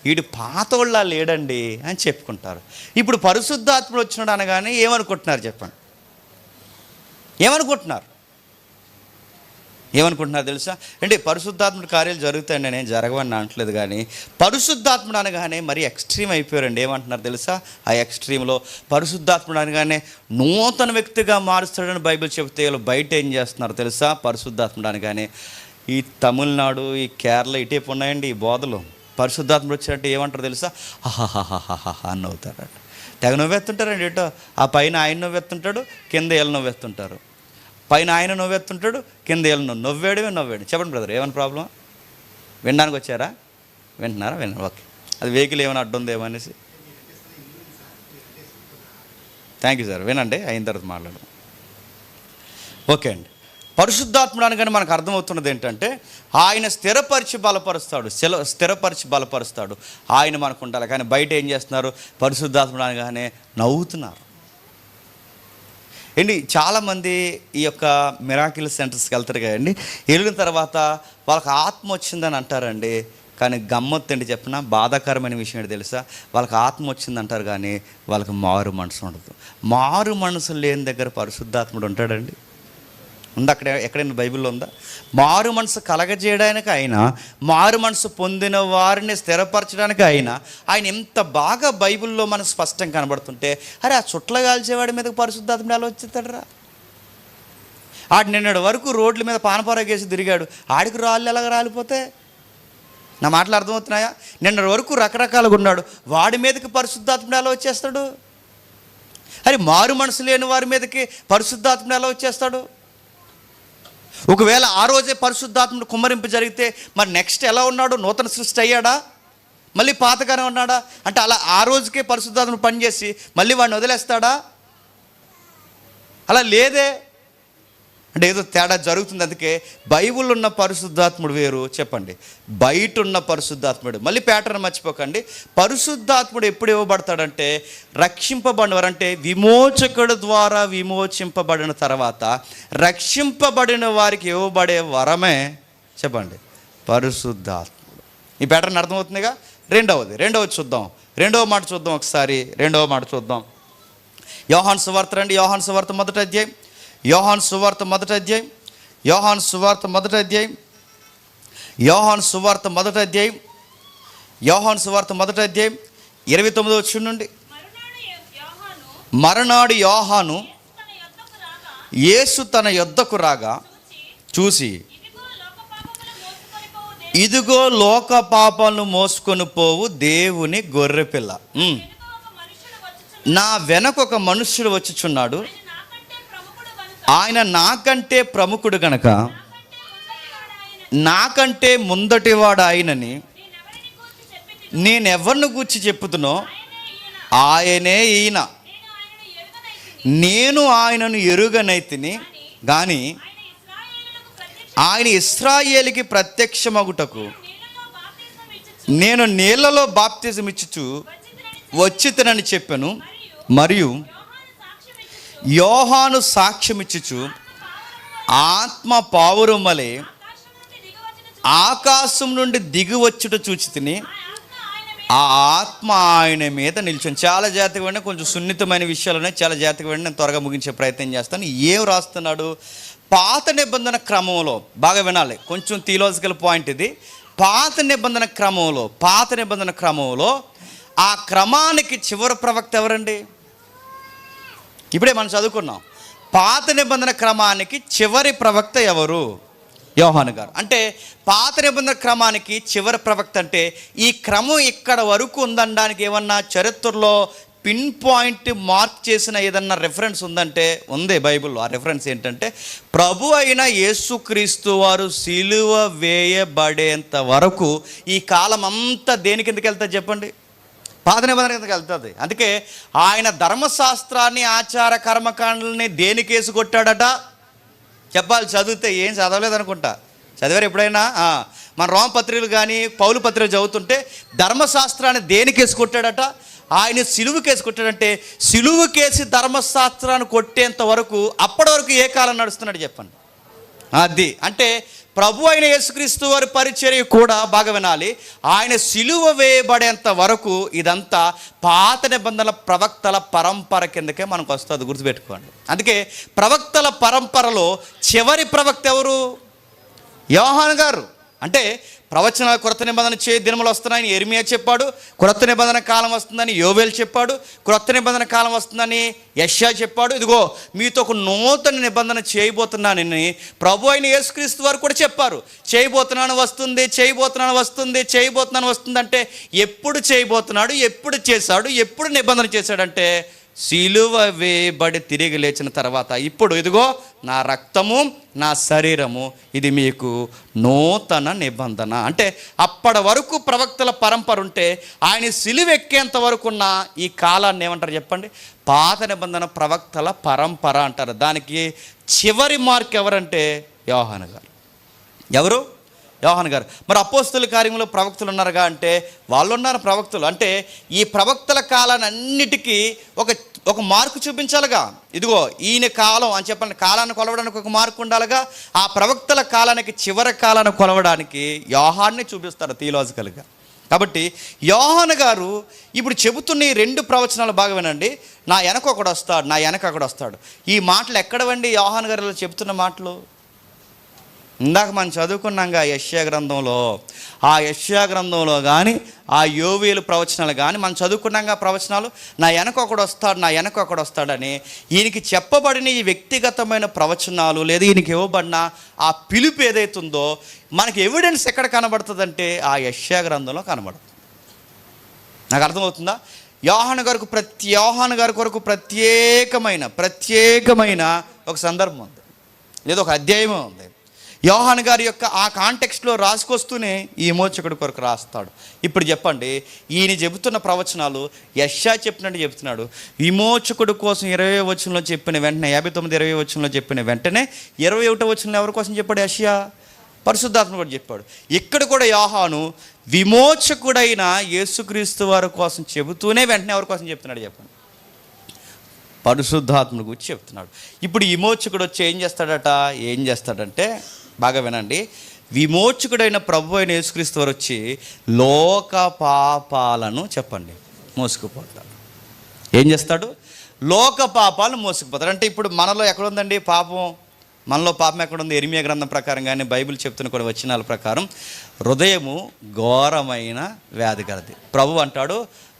వీడు పాతోళ్ళ లేడండి అని చెప్పుకుంటారు. ఇప్పుడు పరిశుద్ధాత్ముడు వచ్చినాడు అనగానే ఏమనుకుంటున్నారు చెప్పండి? ఏమనుకుంటున్నారు తెలుసా? అంటే పరిశుద్ధాత్ముడి కార్యాలు జరుగుతాయండి, నేను జరగవని అనట్లేదు, కానీ పరిశుద్ధాత్ముడు అనగానే మరి ఎక్స్ట్రీమ్ అయిపోయారండి. ఏమంటున్నారు తెలుసా? ఆ ఎక్స్ట్రీమ్లో పరిశుద్ధాత్ముడు అనగానే నూతన వ్యక్తిగా మారుస్తాడని బైబిల్ చెబితే వీళ్ళు బయట ఏం చేస్తున్నారు తెలుసా? పరిశుద్ధాత్ముడు అనగానే ఈ తమిళనాడు, ఈ కేరళ ఇటేపు ఉన్నాయండి ఈ బోధలు. పరిశుద్ధాత్ముడు వచ్చినట్టు ఏమంటారు తెలుసా? హాహాహాహా అని నవ్వుతారట. తెగ నవ్వెత్తుంటారండి. ఏటో ఆ పైన ఆయన నవ్వెత్తుంటాడు, కింద వీళ్ళు నవ్వెత్తుంటారు. పైన ఆయన నవ్వెత్తుంటాడు, కింద వీళ్ళు నవ్వాడు. చెప్పండి బ్రదర్, ఏమైనా ప్రాబ్లం? వినడానికి వచ్చారా? వింటున్నారా? ఓకే. అది వెహికల్ ఏమైనా అడ్డు ఉందేమో అనేసి. Thank you sir. వినండి, అయిన తర్వాత మాట్లాడదాం. ఓకే అండి. పరిశుద్ధాత్ముడు అనగానే మనకు అర్థమవుతున్నది ఏంటంటే ఆయన స్థిరపరిచి బలపరుస్తాడు. ఆయన మనకు ఉండాలి. కానీ బయట ఏం చేస్తున్నారు? పరిశుద్ధాత్ముడు అనగానే నవ్వుతున్నారు. ఏంటి, చాలామంది ఈ యొక్క మిరాకిల్ సెంటర్స్కి వెళ్తారు కదండి. వెళ్ళిన తర్వాత వాళ్ళకి ఆత్మ వచ్చిందని అంటారండి. కానీ గమ్మత్తు ఏంటి చెప్పిన, బాధాకరమైన విషయం ఏంటి తెలుసా? వాళ్ళకి ఆత్మ వచ్చింది అంటారు, కానీ వాళ్ళకి మారు మనసు ఉండదు. మారు మనసు లేని దగ్గర పరిశుద్ధాత్ముడు ఉంటాడండి? ఉందా? అక్కడ ఎక్కడైనా బైబిల్లో ఉందా? మారు మనసు కలగజేయడానికి అయినా, మారు మనసు పొందిన వారిని స్థిరపరచడానికి అయినా ఆయన ఎంత బాగా బైబిల్లో మనకు స్పష్టంగా కనబడుతుంటే, అరే ఆ చుట్ల కాల్చేవాడి మీదకి పరిశుద్ధాత్ముడు ఎలా వచ్చేస్తాడరా? ఆడు నిన్నటి వరకు రోడ్ల మీద పానపరాగేసి తిరిగాడు, ఆడికి రాళ్ళు ఎలాగ రాలిపోతే? నా మాటలు అర్థమవుతున్నాయా? నిన్నటి వరకు రకరకాలుగా ఉన్నాడు, వాడి మీదకి పరిశుద్ధాత్ముడు ఎలా వచ్చేస్తాడు? అరే మారు మనసు లేని వారి మీదకి పరిశుద్ధాత్ముడు ఎలా వచ్చేస్తాడు? ఒకవేళ ఆ రోజే పరిశుద్ధాత్ముడు కుమ్మరింపు జరిగితే మరి నెక్స్ట్ ఎలా ఉన్నాడు? నూతన సృష్టి అయ్యాడా? మళ్ళీ పాతగానే ఉన్నాడా? అంటే అలా ఆ రోజుకే పరిశుద్ధాత్ముడు పనిచేసి మళ్ళీ వాడిని వదిలేస్తాడా? అలా లేదే. అంటే ఏదో తేడా జరుగుతుంది. అందుకే బైబిల్ ఉన్న పరిశుద్ధాత్ముడు వేరు, చెప్పండి బయట ఉన్న పరిశుద్ధాత్ముడు. మళ్ళీ ప్యాటర్న్ మర్చిపోకండి. పరిశుద్ధాత్ముడు ఎప్పుడు ఇవ్వబడతాడంటే రక్షింపబడినవారు, అంటే విమోచకుడు ద్వారా విమోచింపబడిన తర్వాత రక్షింపబడిన వారికి ఇవ్వబడే వరమే చెప్పండి పరిశుద్ధాత్ముడు. ఈ ప్యాటర్న్ అర్థమవుతుందిగా. రెండవది చూద్దాం. రెండవ మాట చూద్దాం. యోహాను సువార్త రండి. యోహాను సువార్త మొదటి అధ్యాయం. యోహాను సువార్త మొదటి అధ్యాయం 29వ వచనం నుండి. మరునాడు యోహాను యేసు తన యొద్దకు రాగా చూసి, ఇదిగో లోక పాపాలను మోసుకొని పోవు దేవుని గొర్రెపిల్ల, నా వెనక ఒక మనుష్యుడు వచ్చుచున్నాడు, ఆయన నాకంటే ప్రముఖుడు గనక నాకంటే ముందటివాడు ఆయనని నేనెవరిని గూర్చి చెప్పుతునో ఆయనే ఈయన. నేను ఆయనను ఎరుగనైతిని గాని ఆయన ఇశ్రాయేలుకి ప్రత్యక్షమగుటకు నేను నీళ్లలో బాప్తిజం ఇచ్చుచు వచ్చితనని చెప్పాను. మరియు యోహాను సాక్ష్యమిచ్చుచు ఆత్మ పావురమలే ఆకాశం నుండి దిగివచ్చుట చూచి తిని ఆ ఆత్మ ఆయన మీద నిల్చొని. చాలా జాగ్రత్తగా వినండి, కొంచెం సున్నితమైన విషయాలు ఉన్నాయి, చాలా జాగ్రత్తగా వినండి. నేను త్వరగా ముగించే ప్రయత్నం చేస్తాను. ఏం రాస్తున్నాడు? పాత నిబంధన క్రమంలో బాగా వినాలి, కొంచెం థియలాజికల్ పాయింట్ ఇది. పాత నిబంధన క్రమంలో ఆ క్రమానికి చివరి ప్రవక్త ఎవరండి? ఇప్పుడే మనం చదువుకున్నాం. పాత నిబంధన క్రమానికి చివరి ప్రవక్త ఎవరు? యోహాను గారు. అంటే పాత నిబంధన క్రమానికి చివరి ప్రవక్త. అంటే ఈ క్రమం ఇక్కడ వరకు ఉందనడానికి ఏమన్నా చరిత్రలో పిన్ పాయింట్ మార్క్ చేసిన ఏదన్నా రెఫరెన్స్ ఉందంటే ఉంది బైబిల్లో. ఆ రెఫరెన్స్ ఏంటంటే ప్రభు అయిన యేసుక్రీస్తు వారు సిలువ వేయబడేంత వరకు ఈ కాలం అంతా దేని కిందకి వెళ్తుంది చెప్పండి? పాత నిబంధన కిందకి వెళ్తుంది. అందుకే ఆయన ధర్మశాస్త్రాన్ని, ఆచార కర్మకాండల్ని దేనికేసి కొట్టాడట చెప్పాలి. చదివితే ఏం చదవలేదు అనుకుంటా, చదివారు ఎప్పుడైనా? మన రోమపత్రికలు కానీ పౌలు పత్రికలు చదువుతుంటే ధర్మశాస్త్రాన్ని దేనికేసి కొట్టాడట? ఆయన సిలువు కేసు కొట్టాడంటే సిలువు కేసి ధర్మశాస్త్రాన్ని కొట్టేంత వరకు, అప్పటి వరకు ఏ కాలం నడుస్తున్నాడు చెప్పండి? అది అంటే ప్రభు అయిన యేసుక్రీస్తు వారి పరిచర్య కూడా బాగా వినాలి. ఆయన సిలువ వేయబడేంత వరకు ఇదంతా పాత నిబంధనల ప్రవక్తల పరంపర కిందకే మనకు వస్తుంది, గుర్తుపెట్టుకోండి. అందుకే ప్రవక్తల పరంపరలో చివరి ప్రవక్త ఎవరు? యోహాను గారు. అంటే ప్రవచనాలు క్రొత్త నిబంధన దినములు వస్తున్నాయని యెరెమీయా చెప్పాడు, క్రొత్త నిబంధన కాలం వస్తుందని యోవేలు చెప్పాడు, క్రొత్త నిబంధన కాలం వస్తుందని యెషయా చెప్పాడు. ఇదిగో మీతో ఒక నూతన నిబంధన చేయబోతున్నానని ప్రభు అయిన యేసుక్రీస్తు వారు కూడా చెప్పారు. చేయబోతున్నాను వస్తుంది అంటే ఎప్పుడు చేయబోతున్నాడు, ఎప్పుడు చేశాడు, ఎప్పుడు నిబంధన చేశాడంటే సిలువ వేయబడి తిరిగి లేచిన తర్వాత ఇప్పుడు ఇదిగో నా రక్తము, నా శరీరము, ఇది మీకు నూతన నిబంధన. అంటే అప్పటి వరకు ప్రవక్తల పరంపర ఉంటే ఆయన సిలువ ఎక్కేంత వరకు ఉన్న ఈ కాలాన్ని ఏమంటారు చెప్పండి? పాత నిబంధన ప్రవక్తల పరంపర అంటారు. దానికి చివరి మార్క్ ఎవరంటే యోహాను గారు. ఎవరు? యోహాను గారు. మరి అపోస్తలుల కార్యంలో ప్రవక్తలు ఉన్నారుగా అంటే వాళ్ళు ఉన్నారు ప్రవక్తలు. అంటే ఈ ప్రవక్తల కాలాన్ని అన్నిటికీ ఒక మార్కు చూపించాలిగా. ఇదిగో ఈయన కాలం అని చెప్పండి, కాలాన్ని కొలవడానికి ఒక మార్కు ఉండాలిగా. ఆ ప్రవక్తల కాలానికి చివరి కాలాన్ని కొలవడానికి యోహాన్ని చూపిస్తారు థియలాజికల్గా. కాబట్టి యోహాను గారు ఇప్పుడు చెబుతున్న ఈ 2 ప్రవచనాలు బాగా వినండి. నా వెనక ఒకడు వస్తాడు, నా వెనక ఒకడు వస్తాడు. ఈ మాటలు ఎక్కడవండి? యోహాను గారు ఇలా చెబుతున్న మాటలు ఇందాక మనం చదువుకున్నాంగా యెషయా గ్రంథంలో. ఆ యెషయా గ్రంథంలో కానీ ఆ యోవేలు ప్రవచనాలు కానీ మనం చదువుకున్నాంగా ప్రవచనాలు. నా వెనక ఒకడు వస్తాడని ఈయనకి చెప్పబడిన ఈ వ్యక్తిగతమైన ప్రవచనాలు లేదా ఈయనకి ఇవ్వబడిన ఆ పిలుపు ఏదైతుందో మనకి ఎవిడెన్స్ ఎక్కడ కనబడుతుందంటే ఆ యెషయా గ్రంథంలో కనబడుతుంది. నాకు అర్థమవుతుందా? యోహాను గారి కొరకు ప్రత్యేకమైన ఒక సందర్భం ఉంది, లేదా ఒక అధ్యాయమే ఉంది. యోహాను గారి యొక్క ఆ కాంటెక్స్ట్లో రాసుకొస్తూనే ఈ విమోచకుడి కొరకు రాస్తాడు. ఇప్పుడు చెప్పండి, ఈయన చెబుతున్న ప్రవచనాలు యెషయా చెప్పినట్టు చెప్తున్నాడు. విమోచకుడు కోసం 20వ వచనంలో చెప్పిన వెంటనే 59 వచనంలో చెప్పిన వెంటనే 21వ వచనంలో ఎవరి కోసం చెప్పాడు? యెషయా పరిశుద్ధాత్మ కూడా చెప్పాడు. ఇక్కడ కూడా యోహాను విమోచకుడైన యేసుక్రీస్తు వారి కోసం చెబుతూనే వెంటనే ఎవరి కోసం చెప్తున్నాడు చెప్పండి? పరిశుద్ధాత్మ గురించి చెప్తున్నాడు. ఇప్పుడు విమోచకుడు వచ్చి ఏం చేస్తాడంటే బాగా వినండి. విమోచకుడైన ప్రభు అయిన యేసుక్రీస్తు వారు వచ్చి లోక పాపాలను చెప్పండి మోసుకుపోతాడు. ఏం చేస్తాడు? లోక పాపాలను మోసుకుపోతాడు. అంటే ఇప్పుడు మనలో ఎక్కడుందండి పాపం? మనలో పాపం ఎక్కడుంది? యెరెమీయా గ్రంథం ప్రకారం కానీ బైబిల్ చెప్తున్న కూడా వచనాల ప్రకారం హృదయము ఘోరమైన వ్యాధి కలది. ప్రభు అంటాడు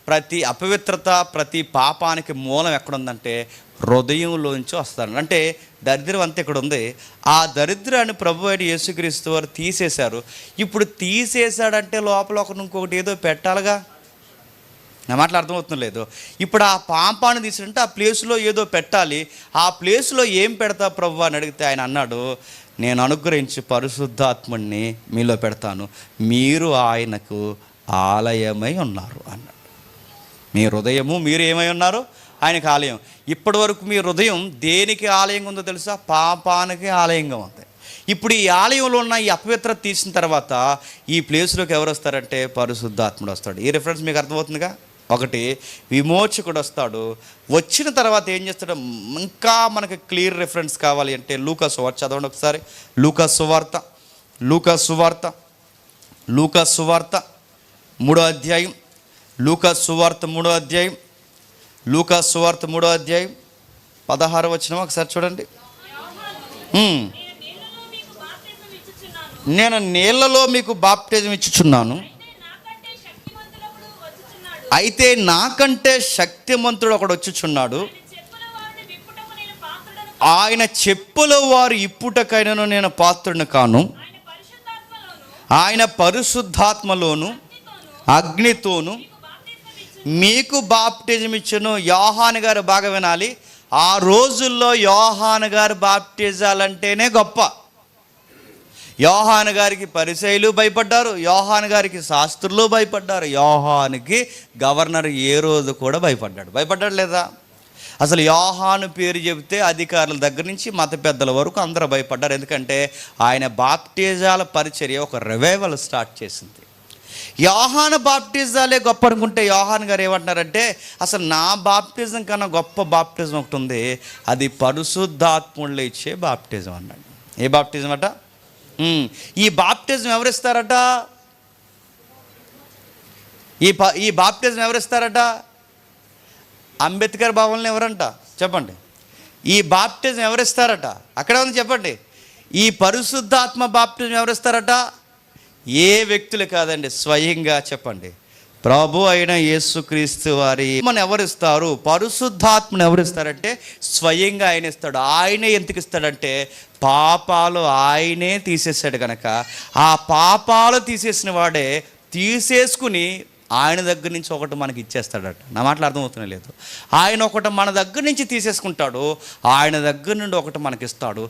ప్రతి అపవిత్రత, ప్రతి పాపానికి మూలం ఎక్కడుందంటే హృదయంలోంచి వస్తాడు. అంటే దరిద్రం అంతా ఇక్కడ ఉంది. ఆ దరిద్రాన్ని ప్రభు అయిన యేసుక్రీస్తు వారు తీసేశారు. ఇప్పుడు తీసేశాడంటే లోపల ఇంకొకటి ఏదో పెట్టాలిగా. నా మాటలు అర్థమవుతుంది లేదు? ఇప్పుడు ఆ పాపాన్ని తీసాడంటే ఆ ప్లేస్లో ఏదో పెట్టాలి. ఆ ప్లేస్లో ఏం పెడతా ప్రభు అని అడిగితే ఆయన అన్నాడు, నేను అనుగ్రహించి పరిశుద్ధాత్ముడిని మీలో పెడతాను, మీరు ఆయనకు ఆలయమై ఉన్నారు అన్నాడు. మీ హృదయము మీరు ఏమై ఉన్నారు? ఆయనకు ఆలయం. ఇప్పటి వరకు మీ హృదయం దేనికి ఆలయంగా ఉందో తెలుసా? పాపానికి ఆలయంగా ఉంది. ఇప్పుడు ఈ ఆలయంలో ఉన్న ఈ అపవిత్రత తీసిన తర్వాత ఈ ప్లేస్లోకి ఎవరు వస్తారంటే పరిశుద్ధాత్ముడు వస్తాడు. ఈ రిఫరెన్స్ మీకు అర్థమవుతుందిగా. ఒకటి విమోచకుడు వస్తాడు. వచ్చిన తర్వాత ఏం చేస్తాడు? ఇంకా మనకి క్లియర్ రిఫరెన్స్ కావాలి అంటే లూకా సువార్త చదవండి ఒకసారి. లూకా సువార్త 3వ అధ్యాయం. లూకా సువార్త 3వ అధ్యాయం 16వ వచనం ఒకసారి చూడండి. నేను నీళ్లలో మీకు బాప్టిజం ఇచ్చుచున్నాను, అయితే నాకంటే శక్తిమంతుడు ఒకడు వచ్చుచున్నాడు, ఆయన చెప్పుల వారు ఇప్పుటకైనను నేను పాత్రుడిని కాను, ఆయన పరిశుద్ధాత్మలోను అగ్నితోను మీకు బాప్టిజం ఇచ్చును. యోహాను గారు బాగా వినాలి. ఆ రోజుల్లో యోహాను గారు బాప్టిజాలంటేనే గొప్ప. యోహాను గారికి పరిసయ్యులు భయపడ్డారు, యోహాను గారికి శాస్త్రులు భయపడ్డారు, యోహానుకి గవర్నర్ ఏ రోజు కూడా భయపడ్డాడు లేదా? అసలు యోహాను పేరు చెబితే అధికారుల దగ్గర నుంచి మత పెద్దల వరకు అందరూ భయపడ్డారు. ఎందుకంటే ఆయన బాప్టిజాల పరిచర్య ఒక రివైవల్ స్టార్ట్ చేసింది. యోహాను బాప్టిజాలే గొప్ప అనుకుంటే యోహాను గారు ఏమంటున్నారంటే, అసలు నా బాప్టిజం కన్నా గొప్ప బాప్టిజం ఒకటి ఉంది, అది పరిశుద్ధాత్ముళ్ళు ఇచ్చే బాప్టిజం అన్నాడు. ఏ బాప్టిజం అట? ఈ బాప్టిజం ఎవరిస్తారట? ఈ బాప్టిజం ఎవరిస్తారట? అంబేద్కర్ భవన్లో ఎవరంట చెప్పండి? ఈ బాప్టిజం ఎవరిస్తారట? అక్కడ ఉంది చెప్పండి. ఈ పరిశుద్ధాత్మ బాప్టిజం ఎవరిస్తారట? ఏ వ్యక్తులు కాదండి, స్వయంగా చెప్పండి, ప్రభు అయిన యేసుక్రీస్తు వారి మన ఎవరిస్తారు? పరిశుద్ధాత్మను ఎవరిస్తారంటే స్వయంగా ఆయన ఇస్తాడు. ఆయనే ఎందుకు ఇస్తాడంటే పాపాలు ఆయనే తీసేసాడు కనుక, ఆ పాపాలు తీసేసిన వాడే తీసేసుకుని ఆయన దగ్గర నుంచి ఒకటి మనకి ఇచ్చేస్తాడట. నా మాటలు అర్థమవుతున్నా లేదు? ఆయన ఒకటి మన దగ్గర నుంచి తీసేసుకుంటాడు, ఆయన దగ్గర నుండి ఒకటి మనకి ఇస్తాడు.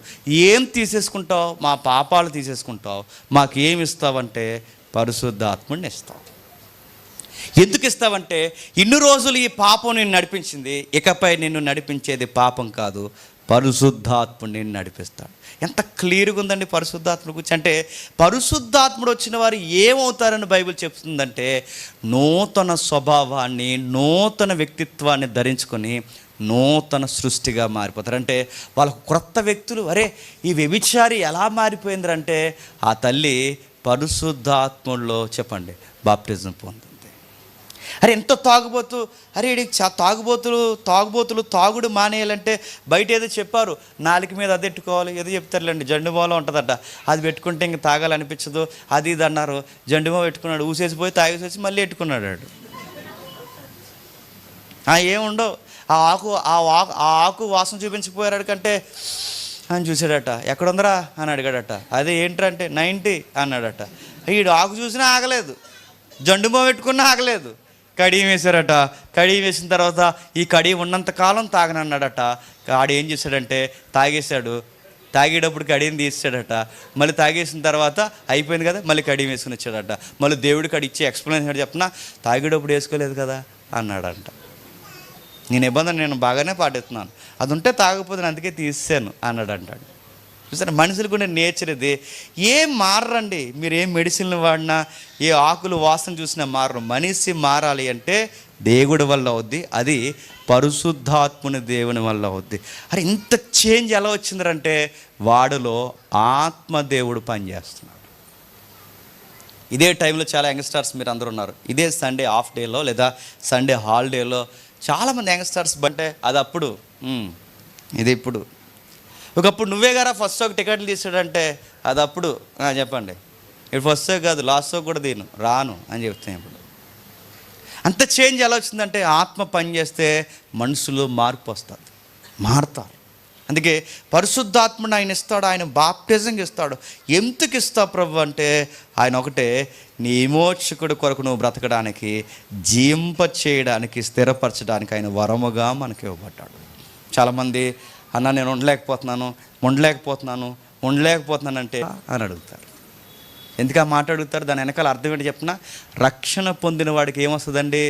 ఏం తీసేసుకుంటావు? మా పాపాలు తీసేసుకుంటావు. మాకేమి ఇస్తావంటే పరిశుద్ధాత్ముడిని ఇస్తావు. ఎందుకు ఇస్తావంటే, ఇన్ని రోజులు ఈ పాపం నిన్ను నడిపించింది, ఇకపై నిన్ను నడిపించేది పాపం కాదు, పరిశుద్ధాత్ముడు నిన్ను నడిపిస్తాడు. ఎంత క్లియర్గా ఉందండి పరిశుద్ధాత్ముడు గురించి. అంటే పరిశుద్ధాత్ముడు వచ్చిన వారు ఏమవుతారని బైబిల్ చెప్తుందంటే, నూతన స్వభావాన్ని, నూతన వ్యక్తిత్వాన్ని ధరించుకొని నూతన సృష్టిగా మారిపోతారు. అంటే వాళ్ళకు క్రొత్త వ్యక్తులు. అరే ఈ వ్యభిచారి ఎలా మారిపోయిందంటే, ఆ తల్లి పరిశుద్ధాత్ముల్లో చెప్పండి బాప్టిజం పొందింది. అరే ఎంత తాగుబోతు, అరే తాగుబోతులు తాగుడు మానేయాలంటే బయట ఏదో చెప్పారు, నాలుక మీద అది పెట్టుకోవాలి, ఏదో చెప్తారులేండి, జండుమూలం ఉంటుందట, అది పెట్టుకుంటే ఇంక తాగాలనిపించదు, అది ఇది అన్నారు. జండుమో పెట్టుకున్నాడు, ఊసేసిపోయి తాగేసేసి మళ్ళీ పెట్టుకున్నాడు. ఏముండవు. ఆ ఆకు వాసన చూపించకపోయాడు కంటే అని చూసాడట. ఎక్కడుందరా అని అడిగాడట. అదే ఏంటంటే 90 అన్నాడట. వీడు ఆకు చూసినా ఆగలేదు, జండుమో పెట్టుకున్నా ఆగలేదు, కడియం వేశారట. కడియం వేసిన తర్వాత ఈ కడియం ఉన్నంతకాలం తాగనన్నాడట. ఆడు ఏం చేశాడంటే తాగేశాడు. తాగేటప్పుడు కడియం తీసాడట. మళ్ళీ తాగేసిన తర్వాత అయిపోయింది కదా, మళ్ళీ కడియం వేసుకుని వచ్చాడట. మళ్ళీ దేవుడికి అడి ఇచ్చి ఎక్స్ప్లెయిన్ చెప్పినా తాగేటప్పుడు వేసుకోలేదు కదా అన్నాడంట. నీ నిబంధన నేను బాగానే పాటిస్తున్నాను, అది ఉంటే తాగకపోతే అందుకే తీసాను అన్నాడు అంటాడు. చూసారా మనుషులకు ఉండే నేచర్ ఇది. ఏం మారండి మీరు, ఏం మెడిసిన్లు వాడినా, ఏ ఆకులు వాసన చూసినా మారరు. మనిషి మారాలి అంటే దేవుడి వల్ల అవుద్ది, అది పరిశుద్ధాత్ముని దేవుని వల్ల అవుద్ది. అరే ఇంత చేంజ్ ఎలా వచ్చిందంటే వాడిలో ఆత్మదేవుడు పనిచేస్తున్నాడు. ఇదే టైంలో చాలా యంగ్స్టర్స్ మీరు అందరూ ఉన్నారు. ఇదే సండే హాఫ్ డేలో లేదా సండే హాలిడేలో చాలామంది యంగ్స్టర్స్ అంటే అది అప్పుడు, ఇది ఇప్పుడు. ఒకప్పుడు నువ్వే గారా ఫస్ట్ షోకి టికెట్లు తీసాడంటే అది అప్పుడు చెప్పండి, ఇప్పుడు ఫస్ట్ షో కాదు లాస్ట్ షో కూడా రాను అని చెప్తాను. ఇప్పుడు అంత చేంజ్ ఎలా వచ్చిందంటే ఆత్మ పనిచేస్తే మనుషులు మార్పు వస్తుంది, మారుతారు. అందుకే పరిశుద్ధాత్మను ఆయన ఇస్తాడు, ఆయన బాప్టిజం ఇస్తాడు. ఎందుకు ఇస్తావు ప్రభు అంటే ఆయన ఒకటే, నీ విమోచకుడి కొరకు నువ్వు బ్రతకడానికి, జీంప చేయడానికి, స్థిరపరచడానికి ఆయన వరముగా మనకి ఇవ్వబడ్డాడు. చాలామంది అన్న నేను ఉండలేకపోతున్నాను అంటే అని అడుగుతారు. ఎందుకు ఆ మాట అడుగుతారు? దాని వెనకాల అర్థం ఏంటి చెప్పినా, రక్షణ పొందిన వాడికి ఏమొస్తుందండి?